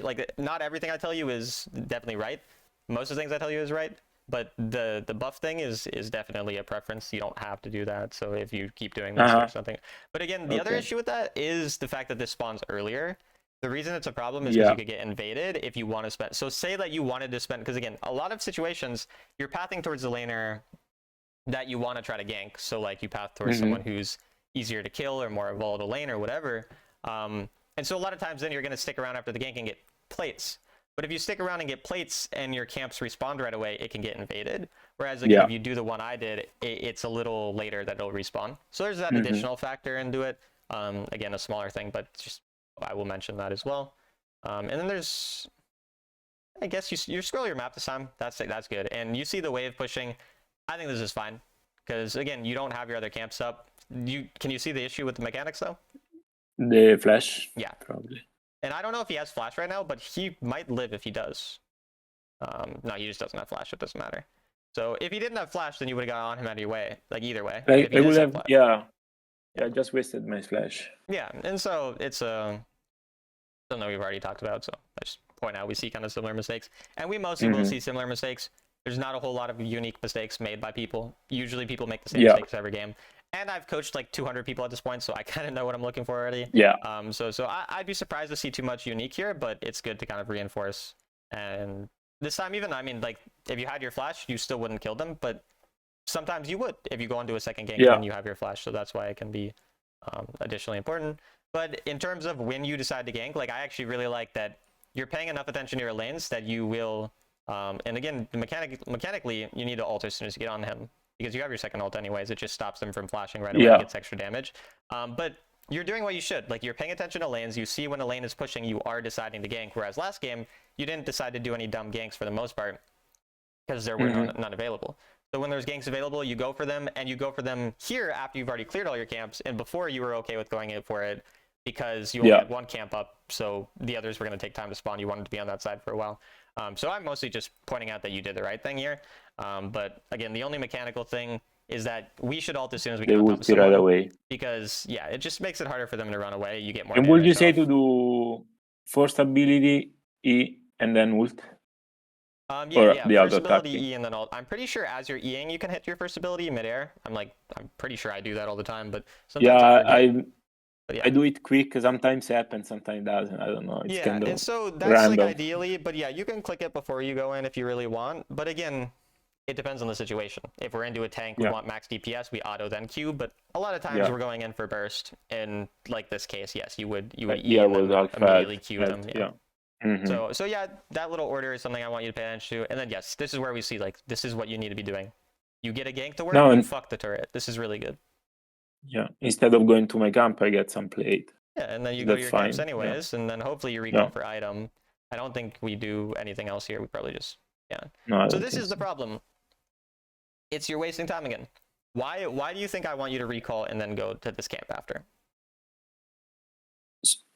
like, not everything I tell you is definitely right. Most of the things I tell you is right, but the buff thing is definitely a preference. You don't have to do that. So if you keep doing this or something. But again, the other issue with that is the fact that this spawns earlier. The reason it's a problem is because you could get invaded if you want to spend. So say that you wanted to spend, because again, a lot of situations, you're pathing towards the laner that you want to try to gank. So like you path towards someone who's easier to kill or more volatile lane or whatever. And so a lot of times then you're going to stick around after the gank and get plates. But if you stick around and get plates and your camps respawn right away, it can get invaded. Whereas again, if you do the one I did, it's a little later that it'll respawn. So there's that additional factor into it. Again, a smaller thing, but just I will mention that as well. And then there's, I guess you scroll your map this time. That's good. And you see the wave pushing. I think this is fine because again, you don't have your other camps up. Can you see the issue with the mechanics though? The flash. Yeah, probably. And I don't know if he has flash right now, but he might live if he does. No, he just doesn't have flash. It doesn't matter. So if he didn't have flash, then you would have got on him either way. Like either way. I would have. Yeah. I just wasted my flash. Yeah, and so it's something that we've already talked about. So I just point out we see kind of similar mistakes, and we mostly will see similar mistakes. There's not a whole lot of unique mistakes made by people. Usually people make the same mistakes every game. And I've coached like 200 people at this point, so I kind of know what I'm looking for already. Yeah. So I'd be surprised to see too much unique here, but it's good to kind of reinforce. And this time even, I mean, like, if you had your flash, you still wouldn't kill them, but sometimes you would if you go into a second gank and you have your flash. So that's why it can be additionally important. But in terms of when you decide to gank, like, I actually really like that you're paying enough attention to your lanes that you will... and again, mechanically, you need to ult as soon as you get on him, because you have your second ult anyways. It just stops them from flashing right away and gets extra damage. But you're doing what you should. Like, you're paying attention to lanes. You see when a lane is pushing, you are deciding to gank. Whereas last game, you didn't decide to do any dumb ganks for the most part because there were none available. So when there's ganks available, you go for them, and you go for them here after you've already cleared all your camps, and before you were okay with going in for it because you only had one camp up, so the others were going to take time to spawn. You wanted to be on that side for a while. So I'm mostly just pointing out that you did the right thing here. But again, the only mechanical thing is that we should ult as soon as we get on top of someone, right away. because it just makes it harder for them to run away. You get more. And would you say to do first ability E and then ult? First ability E and then ult. I'm pretty sure as you're Eing, you can hit your first ability midair. I'm pretty sure I do that all the time, but sometimes I do it quick. Sometimes it happens, sometimes it doesn't. I don't know. It's kind of and so that's random. like ideally, but you can click it before you go in if you really want. But again, it depends on the situation. If we're into a tank, we want max DPS, we auto then Q. But a lot of times we're going in for burst. In like this case, yes, you would E and then immediately Q them. So that little order is something I want you to pay attention to. And then yes, this is where we see like this is what you need to be doing. You get a gank to work, you fuck the turret. This is really good. Yeah, instead of going to my camp, I get some plate. Yeah, and then you go to your camps anyways, and then hopefully you recall for item. I don't think we do anything else here. We probably just No, so this is the problem. It's you're wasting time again. Why do you think I want you to recall and then go to this camp after?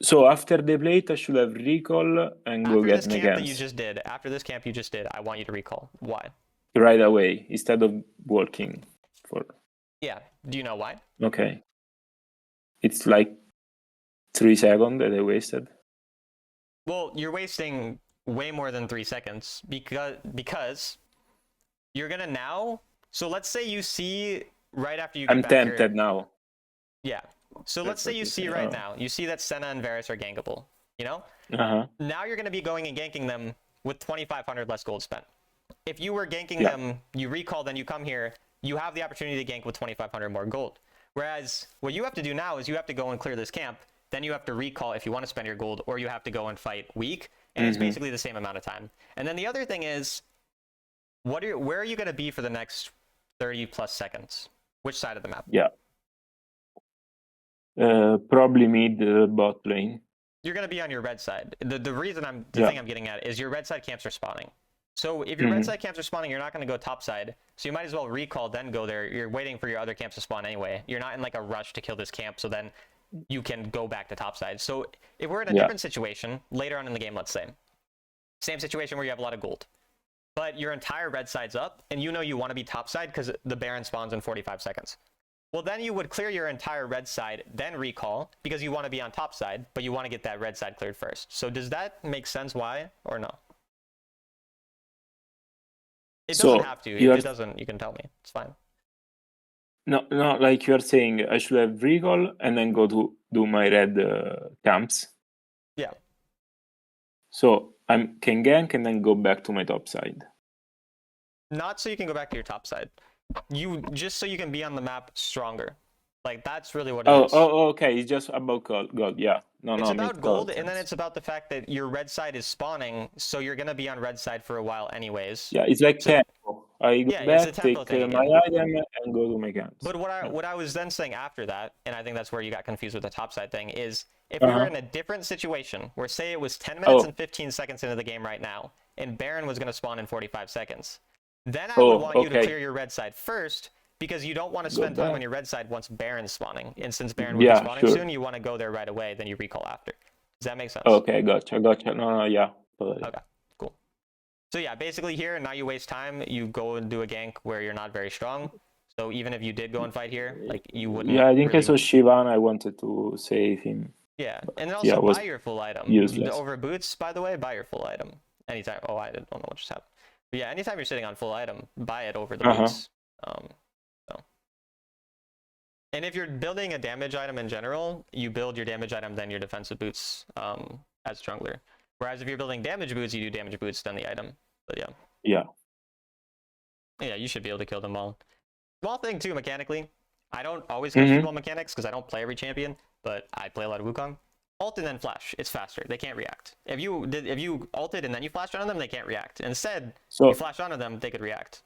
So after the plate, I should have recall and go get this camp that you just did. After this camp you just did, I want you to recall. Why? Right away, instead of walking for... Yeah. Do you know why? Okay. It's like 3 seconds that I wasted. Well, you're wasting way more than 3 seconds because you're gonna now. So let's say you see right after you get back tempted here, now. Yeah. So let's say you see right now. You see that Senna and Varus are gankable. You know. Now you're gonna be going and ganking them with 2,500 less gold spent. If you were ganking them, you recall, then you come here. You have the opportunity to gank with 2,500 more gold. Whereas what you have to do now is you have to go and clear this camp. Then you have to recall if you want to spend your gold, or you have to go and fight weak. And it's basically the same amount of time. And then the other thing is, where are you going to be for the next 30 plus seconds? Which side of the map? Yeah. Probably mid bot lane. You're going to be on your red side. The reason the thing I'm getting at is your red side camps are spawning. So if your red side camps are spawning, you're not going to go top side. So you might as well recall, then go there. You're waiting for your other camps to spawn anyway. You're not in like a rush to kill this camp, so then you can go back to top side. So if we're in a different situation, later on in the game, let's say, same situation where you have a lot of gold, but your entire red side's up, and you know you want to be top side because the Baron spawns in 45 seconds. Well, then you would clear your entire red side, then recall, because you want to be on top side, but you want to get that red side cleared first. So does that make sense why, or no? It doesn't have to. If it doesn't, you can tell me. It's fine. No, like you're saying, I should have recall and then go to do my red camps. Yeah. So I can gank and then go back to my top side. Not so you can go back to your top side. You just so you can be on the map stronger. Like that's really what it is. Okay. It's just about gold. Yeah. It's about gold, and then it's about the fact that your red side is spawning, so you're gonna be on red side for a while anyways. Yeah, it's like tempo. I go Yeah, back, it's a tempo take thing my again. item, and go to my camps. But what I was then saying after that, and I think that's where you got confused with the top side thing, is if we were in a different situation where say it was 10 minutes and 15 seconds into the game right now, and Baron was gonna spawn in 45 seconds, then I would want you to clear your red side first, because you don't want to spend time on your red side once Baron's spawning. And since Baron will be spawning soon, you want to go there right away, then you recall after. Does that make sense? Okay, gotcha. No, yeah. Totally. Okay, cool. So yeah, basically here, now you waste time, you go and do a gank where you're not very strong. So even if you did go and fight here, like you wouldn't. Yeah, I think I saw Shivan, I wanted to save him. Yeah, and then also buy your full item. Useless. Over boots, by the way, buy your full item. Anytime. Oh, I don't know what just happened. But yeah, anytime you're sitting on full item, buy it over the boots. And if you're building a damage item in general, you build your damage item, then your defensive boots as jungler. Whereas if you're building damage boots, you do damage boots, then the item. But yeah. Yeah. Yeah, you should be able to kill them all. Small thing too, mechanically. I don't always catch people on mechanics because I don't play every champion, but I play a lot of Wukong. Ult and then flash. It's faster. They can't react. If you ulted and then you flashed onto them, they can't react. Instead, you flash onto them, they could react.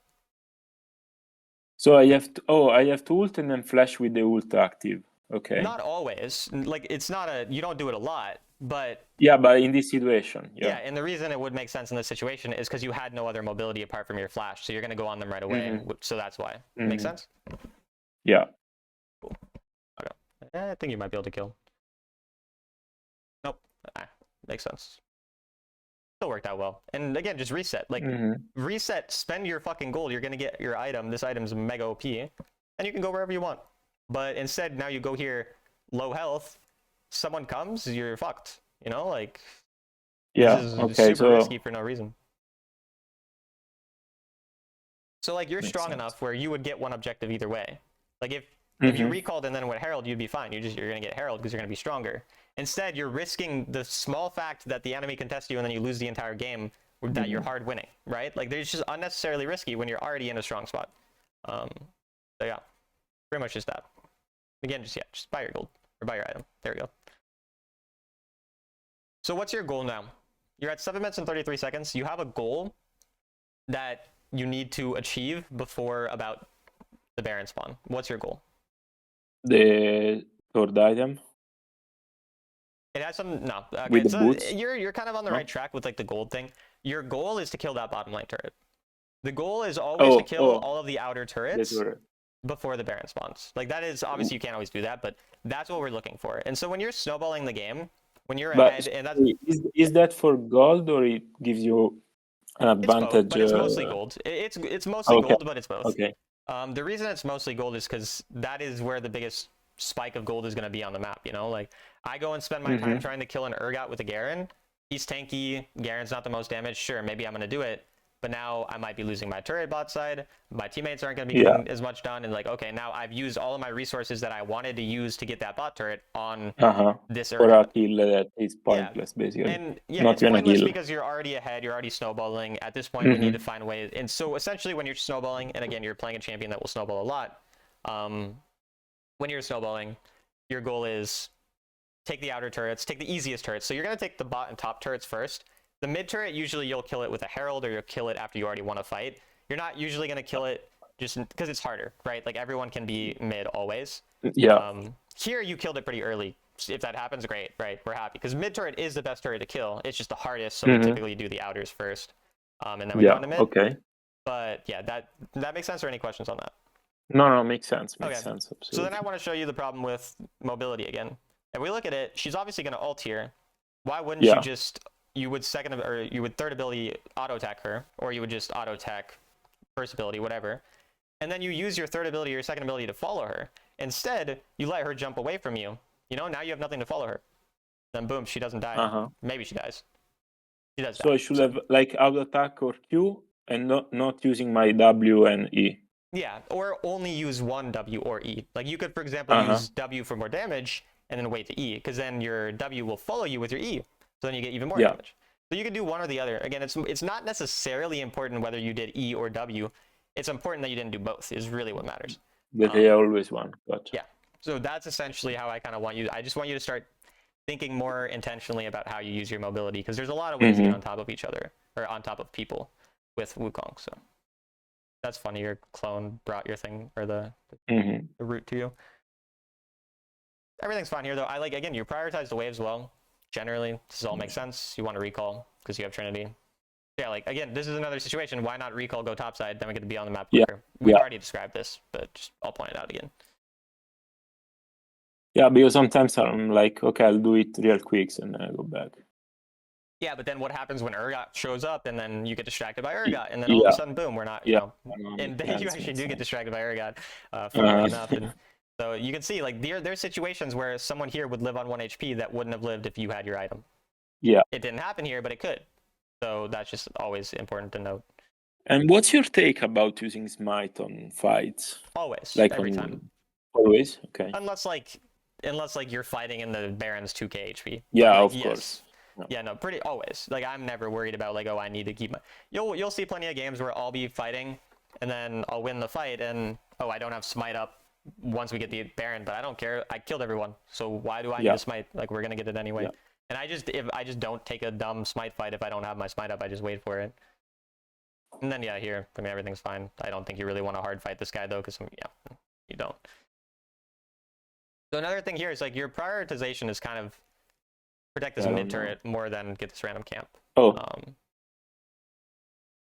So I have to ult and then flash with the ult active. Okay. Not always. Like it's not you don't do it a lot, but yeah, but in this situation, yeah. And the reason it would make sense in this situation is because you had no other mobility apart from your flash, so you're gonna go on them right away. So that's why. Makes sense? Yeah. Cool. Okay. I think you might be able to kill. Nope. Makes sense. Still worked out well. And again, just reset. Like reset, spend your fucking gold. You're gonna get your item. This item's mega OP, and you can go wherever you want. But instead, now you go here, low health. Someone comes, you're fucked. You know, like this is super risky for no reason. So like you're strong enough where you would get one objective either way. Like if you recalled and then went Herald, you'd be fine. You're gonna get Herald because you're gonna be stronger. Instead, you're risking the small fact that the enemy can test you and then you lose the entire game that you're hard winning, right? Like there's just unnecessarily risky when you're already in a strong spot. So yeah, pretty much just that. Again, just buy your gold or buy your item. There we go. So what's your goal now? You're at 7 minutes and 33 seconds. You have a goal that you need to achieve before about the Baron spawn. What's your goal? The third item. It has some Okay, with the boots? You're kind of on the right track with like the gold thing. Your goal is to kill that bottom lane turret. The goal is always to kill all of the outer turrets before the Baron spawns. Like that is obviously you can't always do that, but that's what we're looking for. And so when you're snowballing the game, when you're ahead, and that's is that for gold or it gives you an advantage? But it's mostly gold. It's mostly gold, but it's both. Okay. The reason it's mostly gold is because that is where the biggest spike of gold is going to be on the map. You know, like I go and spend my time trying to kill an Urgot with a Garen. He's tanky. Garen's not the most damaged. Sure, maybe I'm going to do it. But now I might be losing my turret bot side. My teammates aren't going to be getting as much done. And like, okay, now I've used all of my resources that I wanted to use to get that bot turret on this Urgot. For a kill that is pointless, basically. And yeah, it's pointless because you're already ahead. You're already snowballing. At this point, we need to find ways. And so essentially when you're snowballing, and again, you're playing a champion that will snowball a lot. When you're snowballing, your goal is take the outer turrets, take the easiest turrets. So you're going to take the bot and top turrets first. The mid turret, usually you'll kill it with a Herald or you'll kill it after you already won a fight. You're not usually going to kill it just because it's harder, right? Like everyone can be mid always. Yeah. Here you killed it pretty early. If that happens, great, right? We're happy because mid turret is the best turret to kill. It's just the hardest, so we typically do the outers first, and then we go into mid. Okay. But yeah, that makes sense. Or any questions on that? No, makes sense. Makes sense. Absolutely. So then I want to show you the problem with mobility again. If we look at it, she's obviously going to ult here. Why wouldn't you just you would third ability auto attack her, or you would just auto attack first ability, whatever, and then you use your third ability or your second ability to follow her. Instead, you let her jump away from you. You know, now you have nothing to follow her. Then boom, she doesn't die. Maybe she dies. She does. So I should have like auto attack or Q and not using my W and E. Yeah, or only use one W or E. Like you could, for example, use W for more damage and then wait to E, because then your W will follow you with your E. So then you get even more damage. So you can do one or the other. Again, it's not necessarily important whether you did E or W. It's important that you didn't do both. Is really what matters. That I always want. Gotcha. Yeah. So that's essentially how I kind of want you. I just want you to start thinking more intentionally about how you use your mobility, because there's a lot of ways to get on top of each other or on top of people with Wukong. So that's funny. Your clone brought your thing or the route to you. Everything's fine here though. I like, again, you prioritize the waves well. Generally, this all makes sense. You want to recall because you have Trinity. Yeah, like again, this is another situation. Why not recall, go topside, then we get to be on the map quicker. We've already described this, but just I'll point it out again. Yeah, because sometimes I'm like, okay, I'll do it real quick and then I go back. Yeah, but then what happens when Urgot shows up and then you get distracted by Urgot and then all of a sudden, boom, we're not, you know, and then you actually do get distracted by Urgot, funnily enough. And so you can see, like, there's situations where someone here would live on 1 HP that wouldn't have lived if you had your item. Yeah. It didn't happen here, but it could. So that's just always important to note. And what's your take about using Smite on fights? Always. Like every time. Always? Okay. Unless you're fighting in the Baron's 2k HP. Yeah, like, of course. No. Yeah, no, pretty always. Like, I'm never worried about, like, oh, I need to keep my... You'll see plenty of games where I'll be fighting, and then I'll win the fight, and, oh, I don't have Smite up once we get the Baron, but I don't care. I killed everyone, so why do I need a Smite? Like, we're gonna get it anyway. And I just don't take a dumb Smite fight if I don't have my Smite up. I just wait for it. And then, yeah, here, I mean, everything's fine. I don't think you really want to hard fight this guy, though, because, yeah, you don't. So another thing here is, like, your prioritization is kind of protect this mid turret more than get this random camp.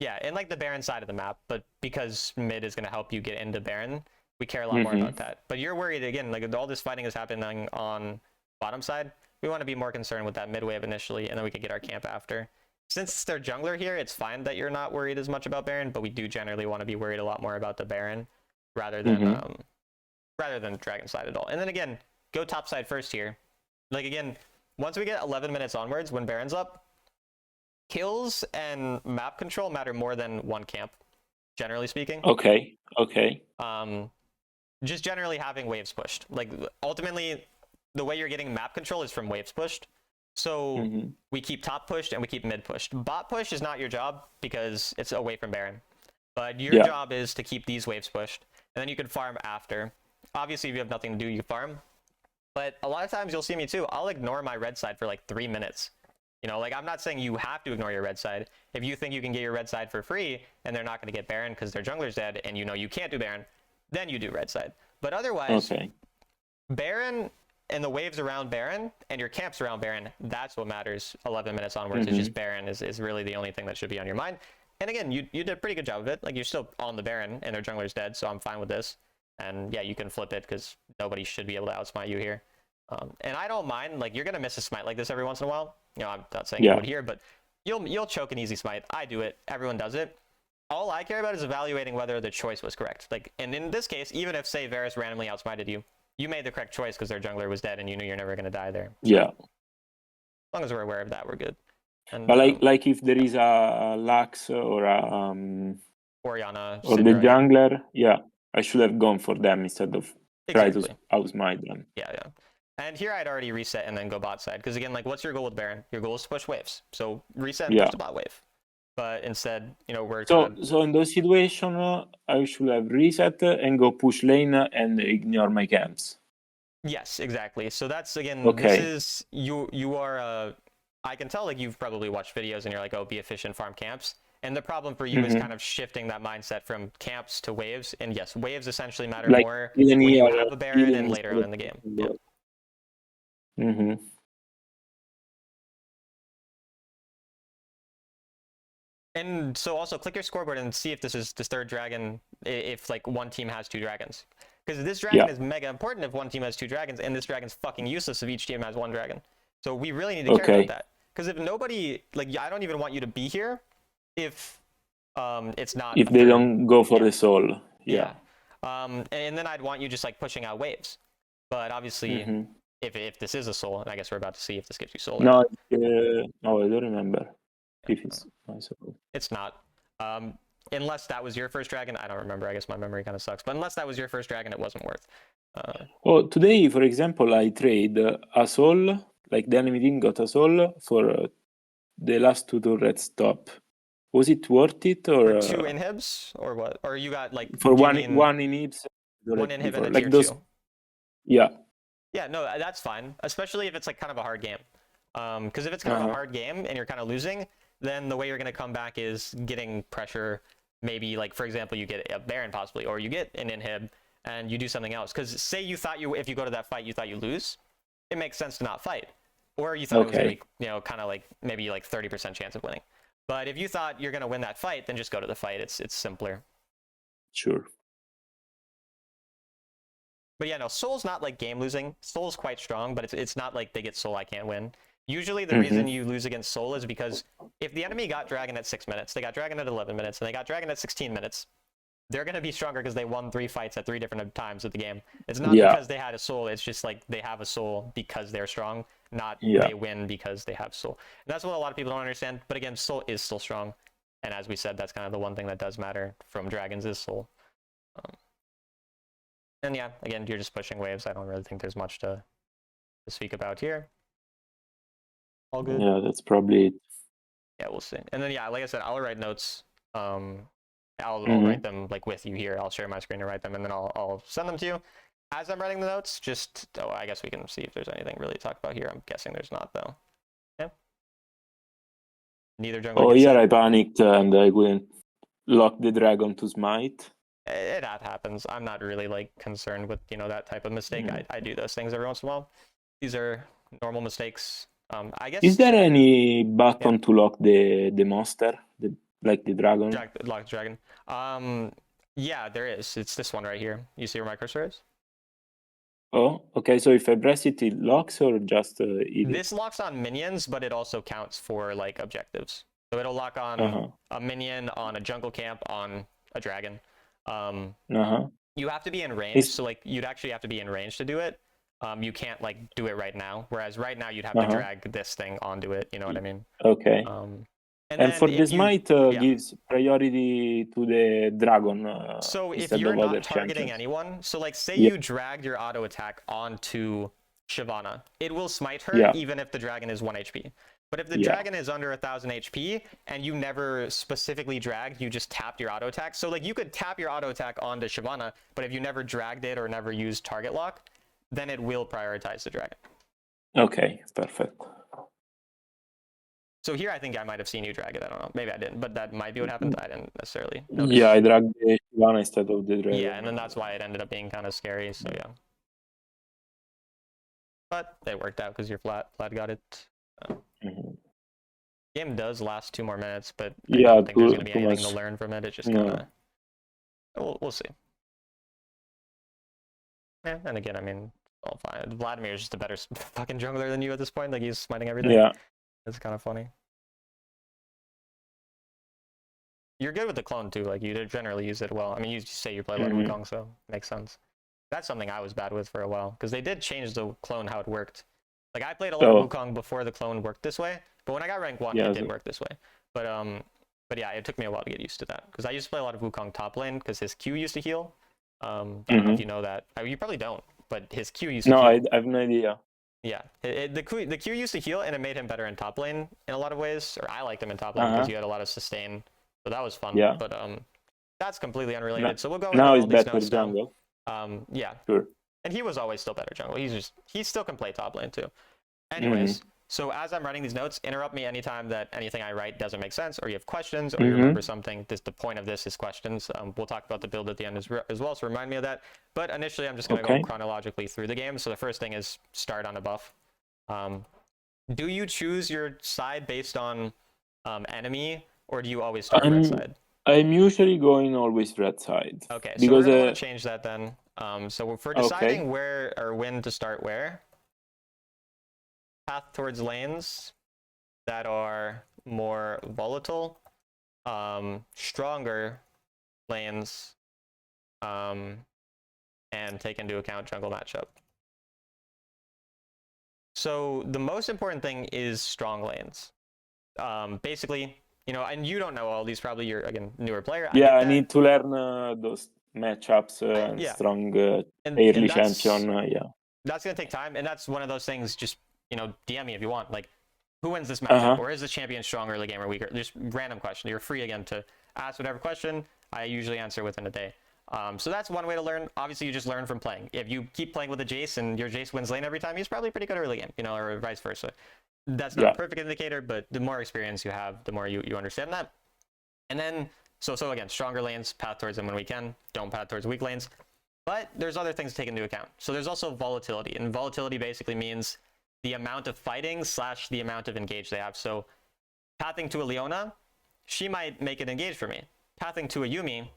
Yeah, and like the Baron side of the map, but because mid is going to help you get into Baron, we care a lot more about that. But you're worried, again, like all this fighting is happening on bottom side. We want to be more concerned with that mid wave initially, and then we can get our camp after. Since they're jungler here, it's fine that you're not worried as much about Baron, but we do generally want to be worried a lot more about the Baron rather than dragon side at all. And then again, go top side first here. Like, again, once we get 11 minutes onwards, when Baron's up, kills and map control matter more than one camp, generally speaking. Okay. Just generally having waves pushed. Like, ultimately, the way you're getting map control is from waves pushed. So we keep top pushed and we keep mid pushed. Bot push is not your job because it's away from Baron. But your job is to keep these waves pushed. And then you can farm after. Obviously, if you have nothing to do, you farm. But a lot of times you'll see me too. I'll ignore my red side for like 3 minutes. You know, like, I'm not saying you have to ignore your red side. If you think you can get your red side for free and they're not going to get Baron because their jungler's dead and you know you can't do Baron, then you do red side. But otherwise, Baron and the waves around Baron and your camps around Baron, that's what matters 11 minutes onwards. It's just Baron is really the only thing that should be on your mind. And again, you did a pretty good job of it. Like, you're still on the Baron and their jungler's dead, so I'm fine with this. And yeah, you can flip it because nobody should be able to outsmite you here. And I don't mind, like, you're going to miss a smite like this every once in a while. You know, I'm not saying you would here, but you'll choke an easy smite. I do it. Everyone does it. All I care about is evaluating whether the choice was correct. Like, and in this case, even if, say, Varus randomly outsmited you, you made the correct choice because their jungler was dead and you knew you're never going to die there. Yeah. As long as we're aware of that, we're good. And, but like if there is a Lux or a Orianna or the jungler, I should have gone for them instead of try to outsmite them. Yeah. And here I'd already reset and then go bot side. Because again, like, what's your goal with Baron? Your goal is to push waves. So reset and push the bot wave. But instead, you know, we're so in those situations, I should have reset and go push lane and ignore my camps. Yes, exactly. So that's, again, this is, you are, I can tell, like, you've probably watched videos and you're like, oh, be efficient, farm camps. And the problem for you is kind of shifting that mindset from camps to waves. And yes, waves essentially matter like, more when you have a Baron and later on in the game. Yeah. And so also click your scoreboard and see if this is this third dragon, if like one team has 2 dragons. Because this dragon is mega important if one team has 2 dragons, and this dragon's fucking useless if each team has 1 dragon. So we really need to care about that. Because if nobody, like, I don't even want you to be here if it's not... If they don't go for the soul. Yeah. And then I'd want you just like pushing out waves. But obviously, if this is a soul, and I guess we're about to see if this gives you soul. No, I don't remember. If it's soul. It's not. Unless that was your first dragon, I don't remember. I guess my memory kind of sucks. But unless that was your first dragon, it wasn't worth. Today, for example, I trade a soul, like the enemy team got a soul for the last two turrets top, was it worth it, or For two inhibs or what? Or you got like for do you one mean one inhibs one inhib before, and a tier like those? 2? Yeah. Yeah, no, that's fine, especially if it's like kind of a hard game. Because if it's kind of a hard game and you're kind of losing, then the way you're going to come back is getting pressure. Maybe like, for example, you get a Baron possibly, or you get an inhib and you do something else. Because say you thought if you go to that fight, you thought you lose, it makes sense to not fight. Or you thought it was going to be, you know, kind of like maybe like 30% chance of winning. But if you thought you're going to win that fight, then just go to the fight. It's simpler. Sure. But yeah, no, Soul's not like game losing. Soul's quite strong, but it's not like they get Soul, I can't win. Usually the reason you lose against Soul is because if the enemy got Dragon at 6 minutes, they got Dragon at 11 minutes, and they got Dragon at 16 minutes, they're going to be stronger because they won 3 fights at 3 different times of the game. It's not because they had a Soul, it's just like they have a Soul because they're strong, not they win because they have Soul. And that's what a lot of people don't understand, but again, Soul is still strong. And as we said, that's kind of the one thing that does matter from Dragons is Soul. And yeah, again, you're just pushing waves. I don't really think there's much to speak about here. All good. Yeah, that's probably it. Yeah, we'll see. And then yeah, like I said, I'll write notes. I'll write them like with you here. I'll share my screen and write them, and then I'll send them to you. As I'm writing the notes, just I guess we can see if there's anything really to talk about here. I'm guessing there's not though. Yeah. Neither jungler. Oh yeah, I panicked and I couldn't lock the dragon to smite. That happens. I'm not really like concerned with that type of mistake. I do those things every once in a while. These are normal mistakes. I guess. Is there any button to lock the monster, like the dragon? Lock the dragon. Yeah, there is. It's this one right here. You see where my cursor is? Oh, okay. So if I press it, it locks, or just this locks on minions, but it also counts for like objectives. So it'll lock on a minion, on a jungle camp, on a dragon. You have to be in range, so like you'd actually have to be in range to do it. You can't like do it right now. Whereas right now you'd have to drag this thing onto it. You know what I mean? Okay. And for the smite, gives priority to the dragon. So if you're not targeting anyone, so like say you dragged your auto attack onto Shyvana, it will smite her even if the dragon is 1 HP. But if the dragon is under 1000 HP and you never specifically dragged, you just tapped your auto attack. So like you could tap your auto attack onto Shyvana, but if you never dragged it or never used target lock, then it will prioritize the dragon. Okay, perfect. So here I think I might have seen you drag it. I don't know. Maybe I didn't, but that might be what happened. I didn't necessarily notice. Yeah, I dragged the Shyvana instead of the dragon. Yeah, and then that's why it ended up being kind of scary. So yeah. But it worked out because your Vlad got it. Game does last 2 more minutes, but I don't think there's going to be anything to learn from it. It's just kind of... We'll see. Yeah, and again, I mean, all fine. Vladimir's just a better fucking jungler than you at this point. Like, he's smiting everything. Yeah. It's kind of funny. You're good with the clone, too. Like, you generally use it well. I mean, you say you play a lot of Wukong, so it makes sense. That's something I was bad with for a while, because they did change the clone how it worked. Like, I played a lot of Wukong before the clone worked this way, but when I got rank 1, it did work this way. But yeah, it took me a while to get used to that, because I used to play a lot of Wukong top lane, because his Q used to heal. I don't know if you know that. You probably don't, but his Q used to heal. No, I have no idea. Yeah, the Q used to heal, and it made him better in top lane in a lot of ways. Or I liked him in top lane because you had a lot of sustain, so that was fun. Yeah. But that's completely unrelated. So we'll go now into all he's these notes jungle. Yeah. Sure. And he was always still better jungle. He still can play top lane too. Anyways, so as I'm writing these notes, interrupt me anytime that anything I write doesn't make sense, or you have questions, or you remember something. The point of this is questions. We'll talk about the build at the end as well, so remind me of that. But initially, I'm just going to go chronologically through the game. So the first thing is start on a buff. Do you choose your side based on enemy, or do you always start red side? I'm usually going always red side. Okay, so we're going to want to change that then. So for deciding where or when to start where, path towards lanes that are more volatile, stronger lanes, and take into account jungle matchup. So the most important thing is strong lanes. Basically, and you don't know all these, probably you're, again, newer player. Yeah, I need to learn those matchups and strong early champion. That's going to take time, and that's one of those things, just, DM me if you want. Like, who wins this matchup, or is this champion strong early game or weaker? Just random question. You're free again to ask whatever question. I usually answer within a day. So that's one way to learn. Obviously, you just learn from playing. If you keep playing with a Jace and your Jace wins lane every time, he's probably pretty good early game, you know, or vice versa. That's not a perfect indicator, but the more experience you have, the more you understand that. And then, so again, stronger lanes, path towards them when we can. Don't path towards weak lanes. But there's other things to take into account. So there's also volatility. And volatility basically means the amount of fighting / the amount of engage they have. So pathing to a Leona, she might make it engage for me. Pathing to a Yuumi,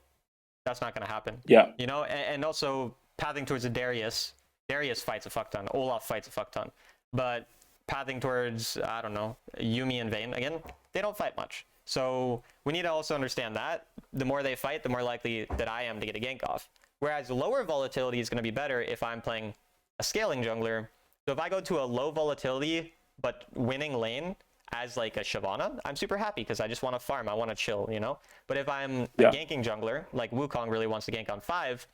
that's not going to happen. Yeah. You know, and also pathing towards a Darius fights a fuck ton. Olaf fights a fuck ton. But pathing towards, I don't know, Yuumi and Vayne, again, they don't fight much. So we need to also understand that the more they fight, the more likely that I am to get a gank off. Whereas lower volatility is going to be better if I'm playing a scaling jungler. So if I go to a low volatility but winning lane as like a Shyvana, I'm super happy because I just want to farm. I want to chill, you know? But if I'm a ganking jungler, like Wukong really wants to gank on 5,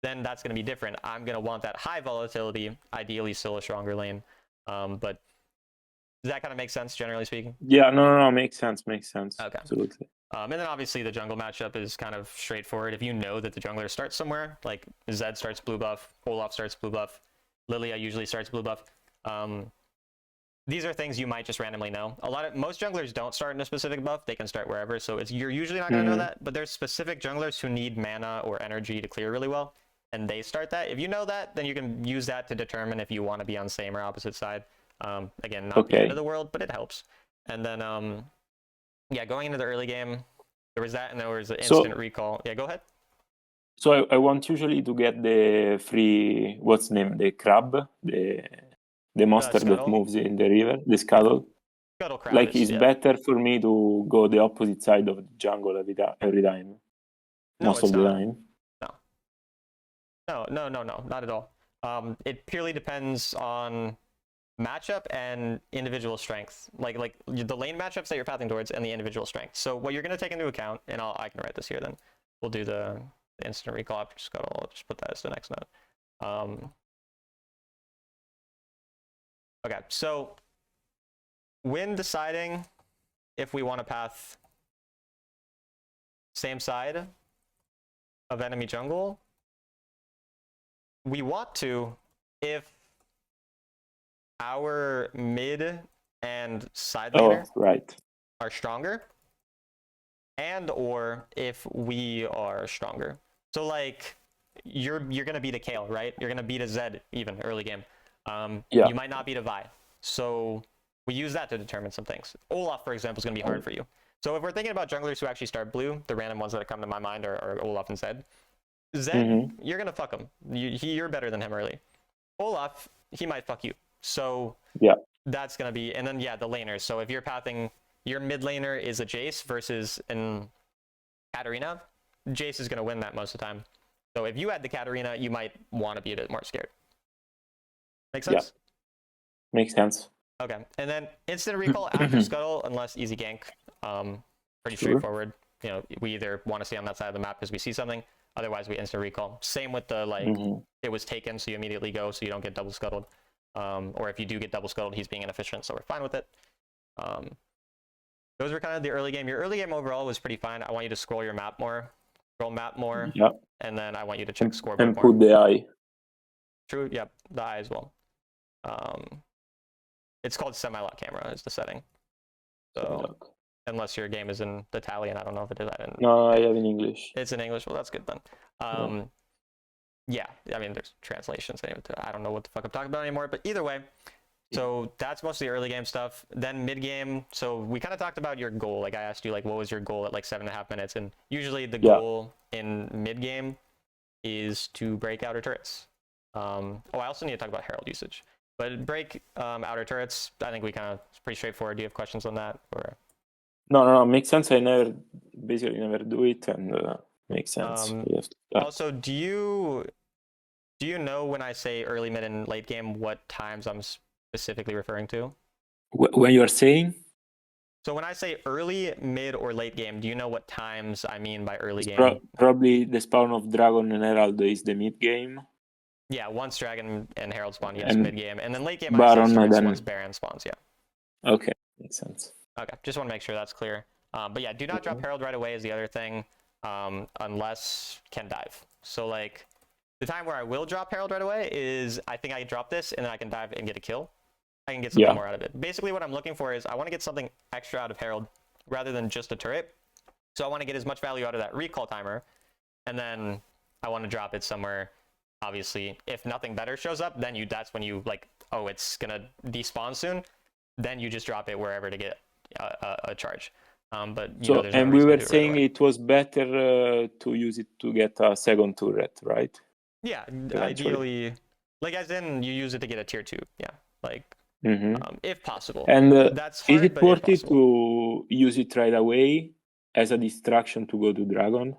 then that's going to be different. I'm going to want that high volatility, ideally still a stronger lane. But does that kind of make sense, generally speaking? Yeah, no, makes sense. Okay. Absolutely. And then obviously the jungle matchup is kind of straightforward. If you know that the jungler starts somewhere, like Zed starts blue buff, Olaf starts blue buff, Lilia usually starts blue buff. These are things you might just randomly know. Most junglers don't start in a specific buff. They can start wherever. So you're usually not going to know that. But there's specific junglers who need mana or energy to clear really well, and they start that. If you know that, then you can use that to determine if you want to be on same or opposite side. Again, not the end of the world, but it helps. And then, yeah, going into the early game, there was that, and there was an instant recall. Yeah, go ahead. So I want usually to get the free, what's the name? The crab, the monster that moves in the river, the scuttle. Scuttle crab. Like it's better for me to go the opposite side of the jungle every time. No, most of the time. No, not at all. It purely depends on matchup and individual strength, like the lane matchups that you're pathing towards and the individual strength. So what you're going to take into account, and I can write this here, then we'll do the instant recall after scuttle. I'll just put that as the next note. Okay, so when deciding if we want to path same side of enemy jungle, we want to if our mid and side laner are stronger, and or if we are stronger. So like you're gonna beat a Kayle, right? You're gonna beat a Zed even early game. You might not beat a Vi. So we use that to determine some things. Olaf, for example, is gonna be hard for you. So if we're thinking about junglers who actually start blue, the random ones that come to my mind are Olaf and Zed. Zed, you're gonna fuck him. You're better than him early. Olaf, he might fuck you. So that's gonna be, and then the laners. So if you're pathing, your mid laner is a Jace versus an Katarina, Jace is gonna win that most of the time. So if you had the Katarina, you might want to be a bit more scared. Make sense? Yeah. Makes sense. Okay, and then instant recall after scuttle, unless easy gank. Pretty straightforward. You know, we either want to stay on that side of the map because we see something. Otherwise, we instant recall. Same with the it was taken, so you immediately go, so you don't get double scuttled. Or if you do get double scuttled, he's being inefficient, so we're fine with it. Those were kind of the early game. Your early game overall was pretty fine. I want you to scroll map more, and then I want you to check scoreboard and put the eye. True. Yep, the eye as well. It's called semi-lock camera is the setting. So unless your game is in Italian, I don't know if it is. No, I have in English. It's in English. Well, that's good then. Yeah, I mean, there's translations. I don't know what the fuck I'm talking about anymore. But either way, so that's mostly early game stuff. Then mid game. So we kind of talked about your goal. Like I asked you, like, what was your goal at like 7.5 minutes? And usually the goal in mid game is to break outer turrets. I also need to talk about Herald usage. But break outer turrets, I think it's pretty straightforward. Do you have questions on that? Or No, makes sense. I basically never do it, and makes sense. Also, do you know when I say early, mid, and late game, what times I'm specifically referring to? When you are saying? So when I say early, mid, or late game, do you know what times I mean by early game? Probably the spawn of Dragon and Herald is the mid game. Yeah, once Dragon and Herald spawn, yes, mid game. And then late game, Baron, I say starts once Baron spawns, Okay. Makes sense. Okay, just want to make sure that's clear. But yeah, do not drop Herald right away is the other thing, unless can dive. So like, the time where I will drop Herald right away is I think I can drop this and then I can dive and get a kill. I can get something more out of it. Basically, what I'm looking for is I want to get something extra out of Herald rather than just a turret. So I want to get as much value out of that recall timer, and then I want to drop it somewhere. Obviously, if nothing better shows up, then that's when you like, oh, it's gonna despawn soon. Then you just drop it wherever to get a charge. But you know, there's no and we reason were to do it saying right away. it was better to use it to get a second turret, right? Yeah, Eventually. ideally, like as in you use it to get a tier 2. Yeah, like if possible. And that's hard, is it but if worth it possible. to use it right away as a distraction to go to Dragon?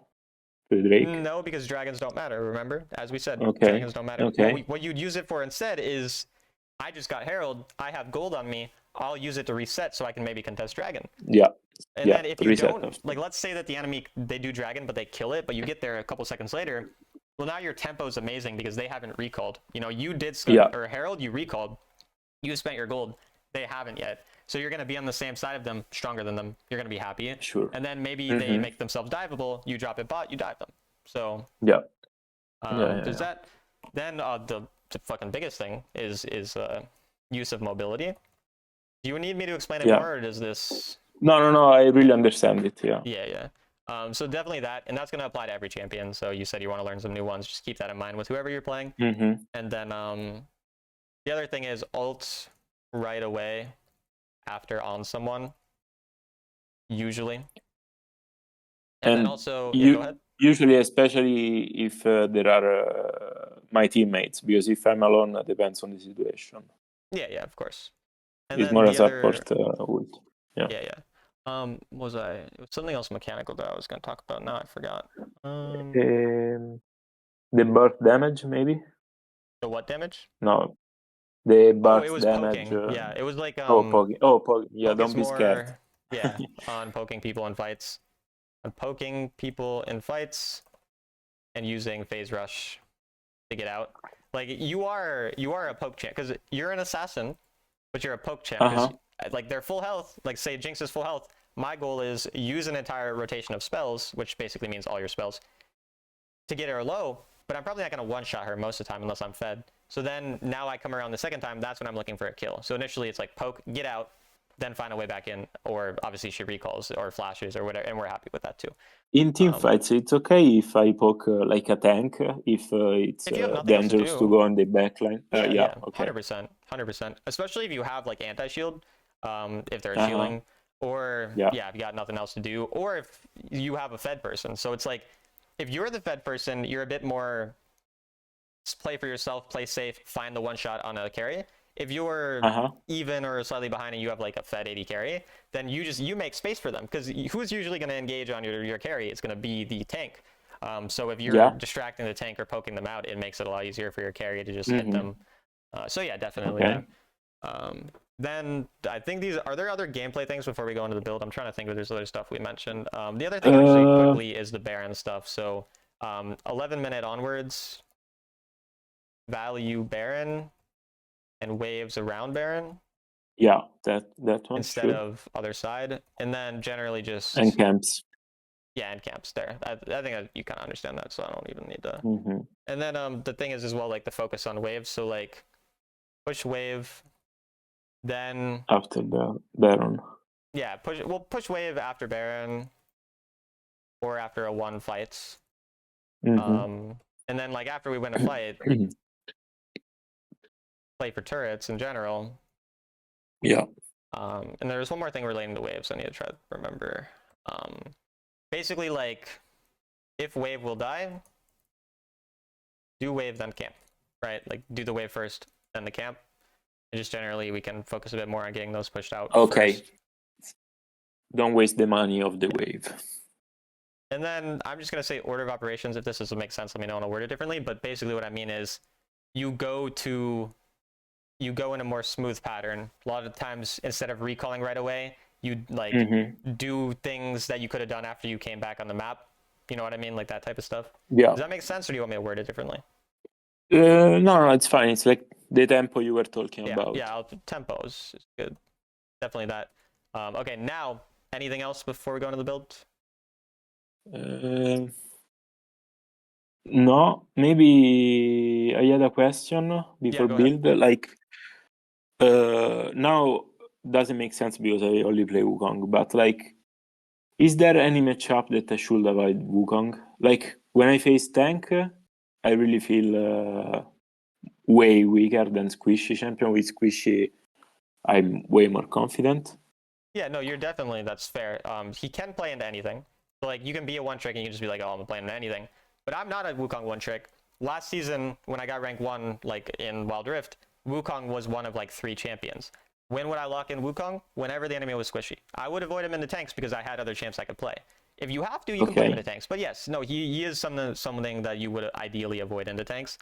To Drake? No, because dragons don't matter, remember? As we said, Okay. dragons don't matter. Okay. What you'd use it for instead is, I just got Herald, I have gold on me, I'll use it to reset so I can maybe contest Dragon. Yeah. And then if you reset don't, like let's say that the enemy, they do Dragon, but they kill it, but you get there a couple seconds later, well now your tempo is amazing because they haven't recalled. You know, you did Scud, or Herald, you recalled, you spent your gold, they haven't yet. So you're going to be on the same side of them, stronger than them, you're going to be happy. Sure. And then maybe they make themselves diveable, you drop it bot, you dive them. So does that then the fucking biggest thing is use of mobility. Do you need me to explain it more, or does this? No, I really understand it. Yeah. So definitely that, and that's going to apply to every champion. So you said you want to learn some new ones, just keep that in mind with whoever you're playing. And then the other thing is ult right away after on someone, usually. And then also go ahead. Usually, especially if there are my teammates, because if I'm alone, it depends on the situation. Yeah, of course. And it's then more the a support ult. Yeah. It was something else mechanical that I was going to talk about. Now I forgot. The burst damage, maybe. The what damage? No, the burst it was damage. Poking. Yeah, it was like poking. Poking. Yeah, don't be scared. Yeah, on poking people in fights. On poking people in fights and using phase rush to get out. Like you are a poke champ because you're an assassin, but you're a poke champ because like they're full health. Like say Jinx is full health. My goal is use an entire rotation of spells, which basically means all your spells, to get her low. But I'm probably not going to one-shot her most of the time unless I'm fed. So then now I come around the second time, that's when I'm looking for a kill. So initially it's like poke, get out, then find a way back in, or obviously she recalls or flashes or whatever, and we're happy with that too. In team fights, it's okay if I poke like a tank, if it's dangerous to go on the backline. Yeah, okay. 100%. Especially if you have like anti-shield, if they're shielding, or if you got nothing else to do, or if you have a fed person. So it's like, if you're the fed person, you're a bit more play for yourself, play safe, find the one shot on a carry. If you're even or slightly behind and you have like a fed 80 carry, then you make space for them, because who's usually going to engage on your carry? It's going to be the tank. So if you're distracting the tank or poking them out, it makes it a lot easier for your carry to just hit them. So yeah, definitely. Then I think are there other gameplay things before we go into the build? I'm trying to think if there's other stuff we mentioned. The other thing actually quickly is the Baron stuff. So 11-minute onwards, value Baron and waves around Baron. Yeah, that one. Instead of other side. And then generally just... And camps. Yeah, and camps there. I think you kind of understand that, so I don't even need to... And then the thing is as well, like the focus on waves. So like push wave, then... After the Baron. Yeah, push wave after Baron or after a 1 fights. And then like after we win a fight... play for turrets in general. Yeah. And there's one more thing relating to waves I need to try to remember. Basically, like, if wave will die, do wave, then camp, right? Like, do the wave first, then the camp. And just generally, we can focus a bit more on getting those pushed out first. Don't waste the money of the wave. And then I'm just going to say order of operations. If this doesn't make sense, let me know and I'll word it differently. But basically what I mean is you go in a more smooth pattern. A lot of times, instead of recalling right away, you like do things that you could have done after you came back on the map. You know what I mean? Like that type of stuff. Yeah. Does that make sense, or do you want me to word it differently? No, it's fine. It's like the tempo you were talking about. Yeah, tempo is good. Definitely that. Okay, now anything else before we go into the build? No, maybe I had a question before Go ahead. build. Like, now doesn't make sense because I only play Wukong. But like, is there any matchup that I should avoid Wukong? Like when I face tank, I really feel way weaker than Squishy champion. With Squishy, I'm way more confident. Yeah, no, you're definitely, that's fair. He can play into anything. So, like, you can be a one trick and you can just be like, oh, I'm playing into anything. But I'm not a Wukong one trick. Last season, when I got rank 1, like, in Wild Rift, Wukong was one of, like, 3 champions. When would I lock in Wukong? Whenever the enemy was squishy. I would avoid him in the tanks because I had other champs I could play. If you have to, you can play him in the tanks. But yes, no, he is something that you would ideally avoid in the tanks.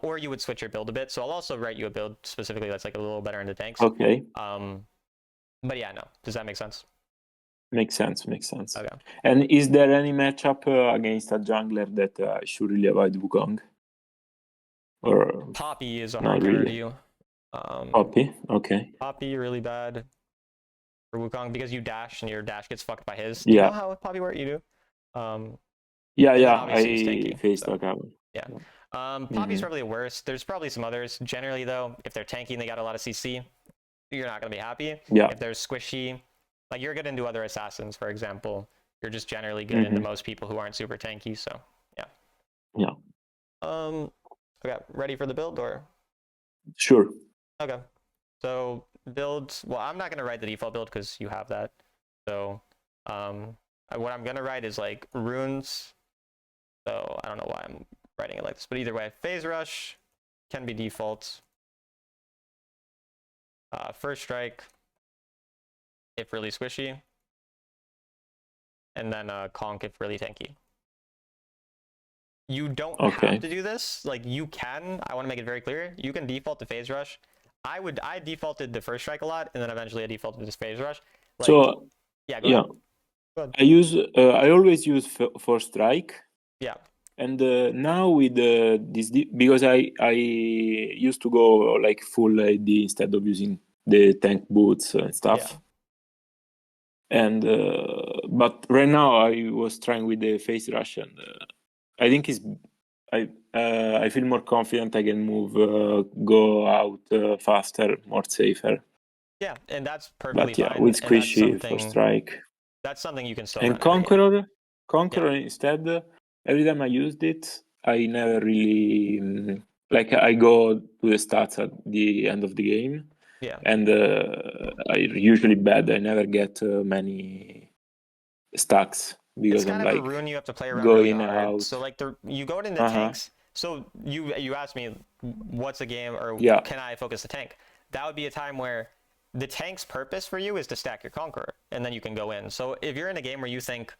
Or you would switch your build a bit. So I'll also write you a build specifically that's, like, a little better in the tanks. Okay. But yeah, no. Does that make sense? Makes sense. Makes sense. Okay. And is there any matchup against a jungler that I should really avoid Wukong? Or Poppy is a not hard counter to really? you. Poppy? Okay. Poppy really bad for Wukong because you dash and your dash gets fucked by his. Do you Yeah. know how Poppy works? You do. Yeah, and then yeah. obviously he's I tanky. faced So, a couple. yeah. Poppy's probably the worst. There's probably some others. Generally, though, if they're tanky and they got a lot of CC, you're not gonna be happy. Yeah. If they're squishy, like you're good into other assassins, for example. You're just generally good into most people who aren't super tanky. So yeah. Yeah. Okay. Ready for the build or? Sure. Okay. So build. Well, I'm not gonna write the default build because you have that. So what I'm gonna write is like runes. So I don't know why I'm writing it like this, but either way, phase rush can be default. First strike, if really squishy, and then conk if really tanky. You don't have to do this. Like you can. I want to make it very clear. You can default to phase rush. I defaulted the first strike a lot, and then eventually I defaulted to phase rush. Like, So yeah, go ahead. I always use for strike. Yeah. And now with this, because I used to go like full AD instead of using the tank boots and stuff. Yeah. And but right now I was trying with the phase rush, and I think I feel more confident. I can move, go out faster, more safer. Yeah, and that's perfectly but yeah, fine. with squishy for strike. That's something you can still and run Conqueror instead. Every time I used it, I never really like. I go to the stats at the end of the game. Yeah. And I usually bad. I never get many stacks because it's kind I'm of like a rune you have to play around going really hard. out. So like you go into tanks. So you asked me what's a game or can I focus the tank? That would be a time where the tank's purpose for you is to stack your Conqueror, and then you can go in. So if you're in a game where you think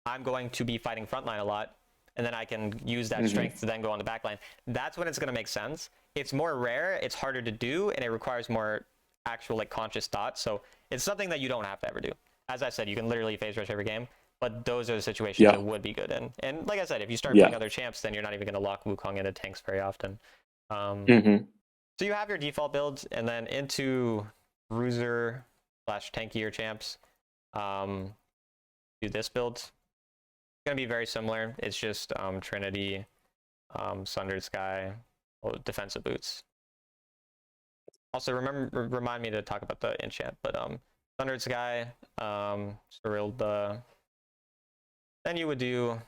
I'm going to be fighting frontline a lot, and then I can use that strength to then go on the backline, that's when it's going to make sense. It's more rare, it's harder to do, and it requires more actual like conscious thought. So it's something that you don't have to ever do. As I said, you can literally phase rush every game, but those are the situations it would be good in. And like I said, if you start playing other champs, then you're not even going to lock Wukong into tanks very often. So you have your default build, and then into bruiser / tankier champs, do this build. It's going to be very similar. It's just Trinity, Sundered Sky, defensive boots. Also, remind me to talk about the enchant, but Sundered Sky, Cerilda. Then you would do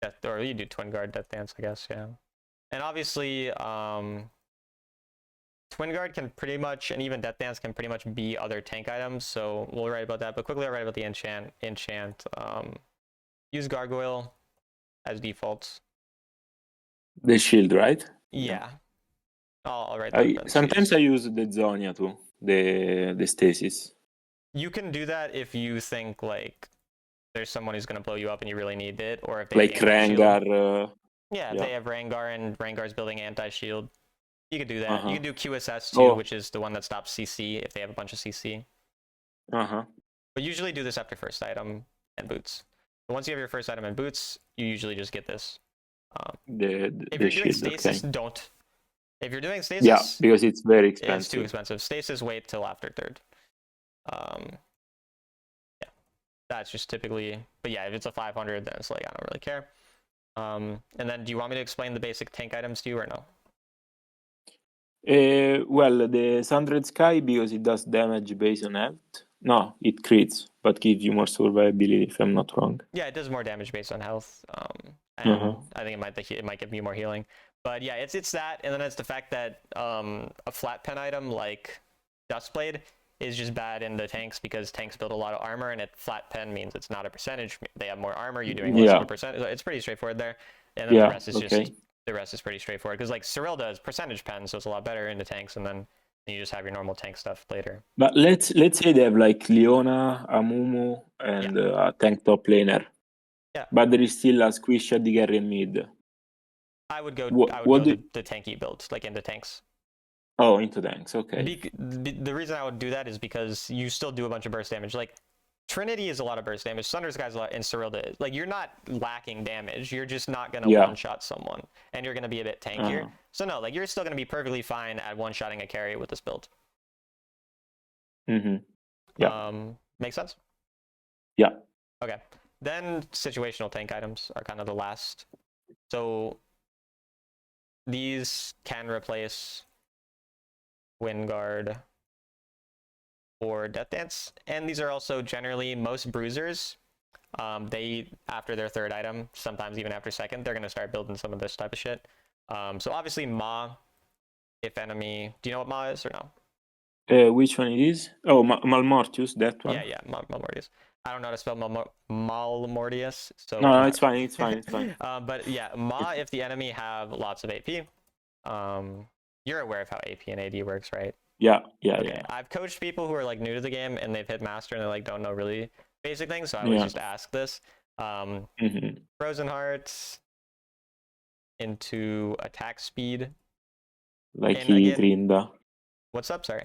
Death, or you do Twin Guard, Death Dance, I guess, yeah. And obviously, Twin Guard can pretty much, and even Death Dance can pretty much be other tank items, so we'll write about that. But quickly, I'll write about the enchant. Use Gargoyle as default. The shield, right? Yeah. I'll write that. Sometimes I use the Zonia too, the stasis. You can do that if you think like there's someone who's going to blow you up and you really need it, or if they like Rengar. If they have Rengar and Rengar's building anti-shield, you could do that. You can do QSS too, which is the one that stops CC if they have a bunch of CC. But usually do this after first item and boots. But once you have your first item and boots, you usually just get this. If you're doing stasis, don't. If you're doing stasis, because it's very expensive. It's too expensive. Stasis, wait till after third. Yeah, that's just typically. But yeah, if it's a 500, then it's like I don't really care. And then do you want me to explain the basic tank items to you or no? Well, the Sundered Sky, because it does damage based on health. No, it crits, but gives you more survivability, if I'm not wrong. Yeah, it does more damage based on health. And Uh-huh. I think it might give you more healing. But yeah, it's that, and then it's the fact that a flat pen item like Dustblade is just bad in the tanks because tanks build a lot of armor, and flat pen means it's not a percentage. They have more armor, you're doing less of a percentage. It's pretty straightforward there. And then the rest is just pretty straightforward because like Cyril does percentage pen, so it's a lot better in the tanks, and then you just have your normal tank stuff later. But let's say they have like Leona, Amumu, and a tank top laner. Yeah. But there is still a squish at the carry in mid. I would go the tanky build, like into tanks. Oh, into tanks, okay. The reason I would do that is because you still do a bunch of burst damage. Like Trinity is a lot of burst damage. Sunder's guys a lot, and Cyrilda. Like you're not lacking damage. You're just not gonna one-shot someone, and you're gonna be a bit tankier. So no, like you're still gonna be perfectly fine at one-shotting a carry with this build. Yeah. Make sense? Yeah. Okay. Then situational tank items are kind of the last. So these can replace Windguard or Death Dance, and these are also generally most bruisers. They after their third item, sometimes even after second, they're gonna start building some of this type of shit. So obviously Ma, if enemy. Do you know what Ma is or no? Which one it is? Oh, Malmortius, that one. Yeah, Malmortius. I don't know how to spell Malmortius, so no, it's fine. It's fine. But yeah, Ma, if the enemy have lots of AP, you're aware of how AP and AD works, right? Yeah. I've coached people who are like new to the game and they've hit master and they like don't know really basic things, so I always just ask this. Frozen Hearts into attack speed. Like Trinda. What's up? Sorry.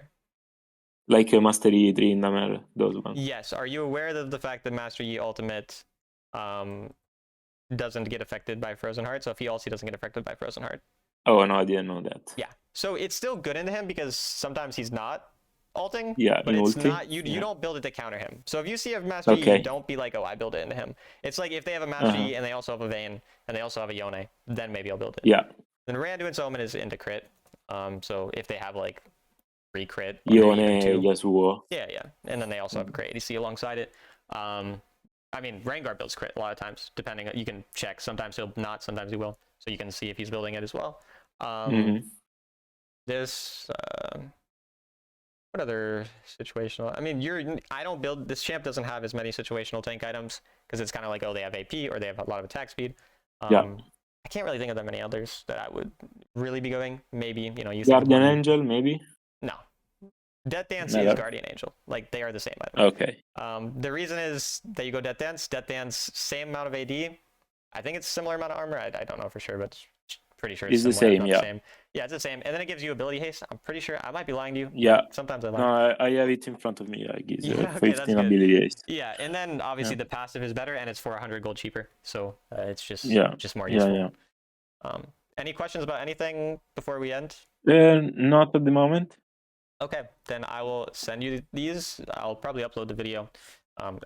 Like Master Yi, Trinda, those ones. Yes. Are you aware of the fact that Master Yi ultimate doesn't get affected by Frozen Heart? So if he also doesn't get affected by Frozen Heart. Oh no, I didn't know that. Yeah. So it's still good into him because sometimes he's not ulting. Yeah, but it's ulti. not you don't build it to counter him. So if you see a Master Yi, don't be like, oh, I build it into him. It's like if they have a Master Yi and they also have a Vayne and they also have a Yone, then maybe I'll build it. Yeah. Then Randuin's Omen is into crit. So if they have like 3 crit, Yone, Yasuo. Yeah. And then they also have great ADC alongside it. I mean, Rengar builds crit a lot of times, depending. You can check. Sometimes he'll not, sometimes he will. So you can see if he's building it as well. This what other situational? I mean, I don't build this champ doesn't have as many situational tank items because it's kind of like, oh, they have AP or they have a lot of attack speed. I can't really think of that many others that I would really be going. Maybe you Guardian Angel, maybe. No. Death Dance is Guardian Angel. Like they are the same item. Okay. The reason is that you go Death Dance. Death Dance, same amount of AD. I think it's similar amount of armor. I don't know for sure, but pretty sure it's similar, the same. Yeah, it's the same. And then it gives you ability haste. I'm pretty sure. I might be lying to you. Yeah. Sometimes I lie. No, I have it in front of me. Like it's 15 ability haste. Yeah, and then obviously the passive is better, and it's 400 gold cheaper. So it's just more useful. Any questions about anything before we end? Not at the moment. Okay, then I will send you these. I'll probably upload the video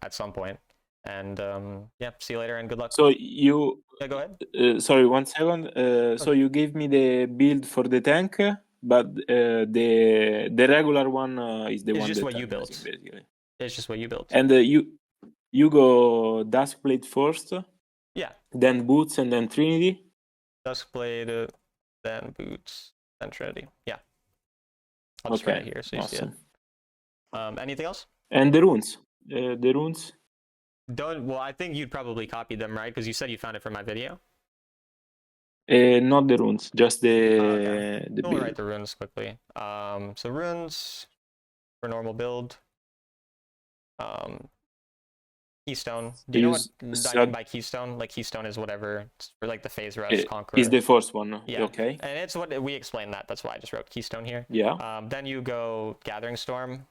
at some point. And see you later and good luck. So you... go ahead. Sorry, 1 second. So you gave me the build for the tank, but the regular one is the one just that what you built. Basically. It's just what you built. And you go Duskblade first. Yeah. Then Boots and then Trinity. Duskblade, then Boots, then Trinity. Yeah. I'll just write it here so you see it. Anything else? And the runes. The runes. Well, I think you'd probably copy them, right? Because you said you found it from my video. Not the runes, just the build. We'll write the runes quickly. So runes for normal build. Keystone. Do you know what I mean by keystone? Like keystone is whatever for like the phase rush conqueror. Is the first one. Yeah. Okay. And it's what we explained that. That's why I just wrote keystone here. Yeah. Then you go gathering storm.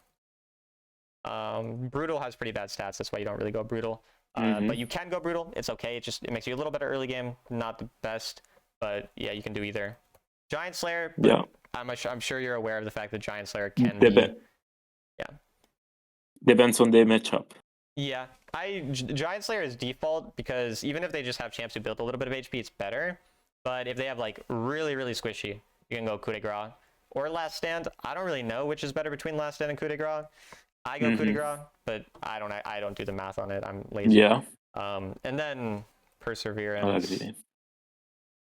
Brutal has pretty bad stats. That's why you don't really go brutal. But you can go brutal. It's okay. It makes you a little better early game. Not the best, but yeah, you can do either. Giant Slayer. Yeah. I'm sure you're aware of the fact that Giant Slayer can be. Yeah. Depends on the matchup. Yeah, Giant Slayer is default because even if they just have champs who build a little bit of HP, it's better. But if they have like really squishy, you can go coup de grace or last stand. I don't really know which is better between last stand and coup de grace. I go coup de grace, but I don't do the math on it. I'm lazy. Yeah. And then perseverance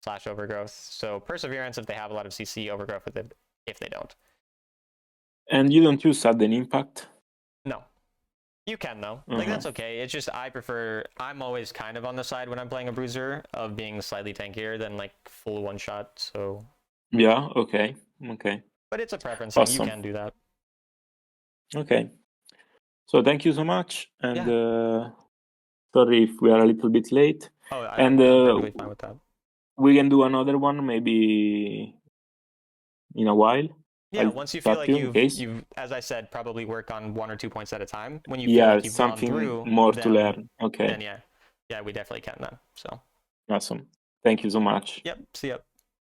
/ overgrowth. So perseverance if they have a lot of CC, overgrowth if they don't. And you don't use sudden impact? No. You can though. Like that's okay. It's just I'm always kind of on the side when I'm playing a bruiser of being slightly tankier than like full one shot. So yeah, okay. But it's a preference awesome. thing. You can do that. Okay. So thank you so much. And sorry if we are a little bit late. Oh, I'm perfectly fine with that. We can do another one maybe in a while. Yeah, once you feel like you've, as I said, probably work on 1 or 2 points at a time. When you feel like you've gone through more to learn. Okay. Then yeah, we definitely can then. So awesome. Thank you so much. Yep. See ya.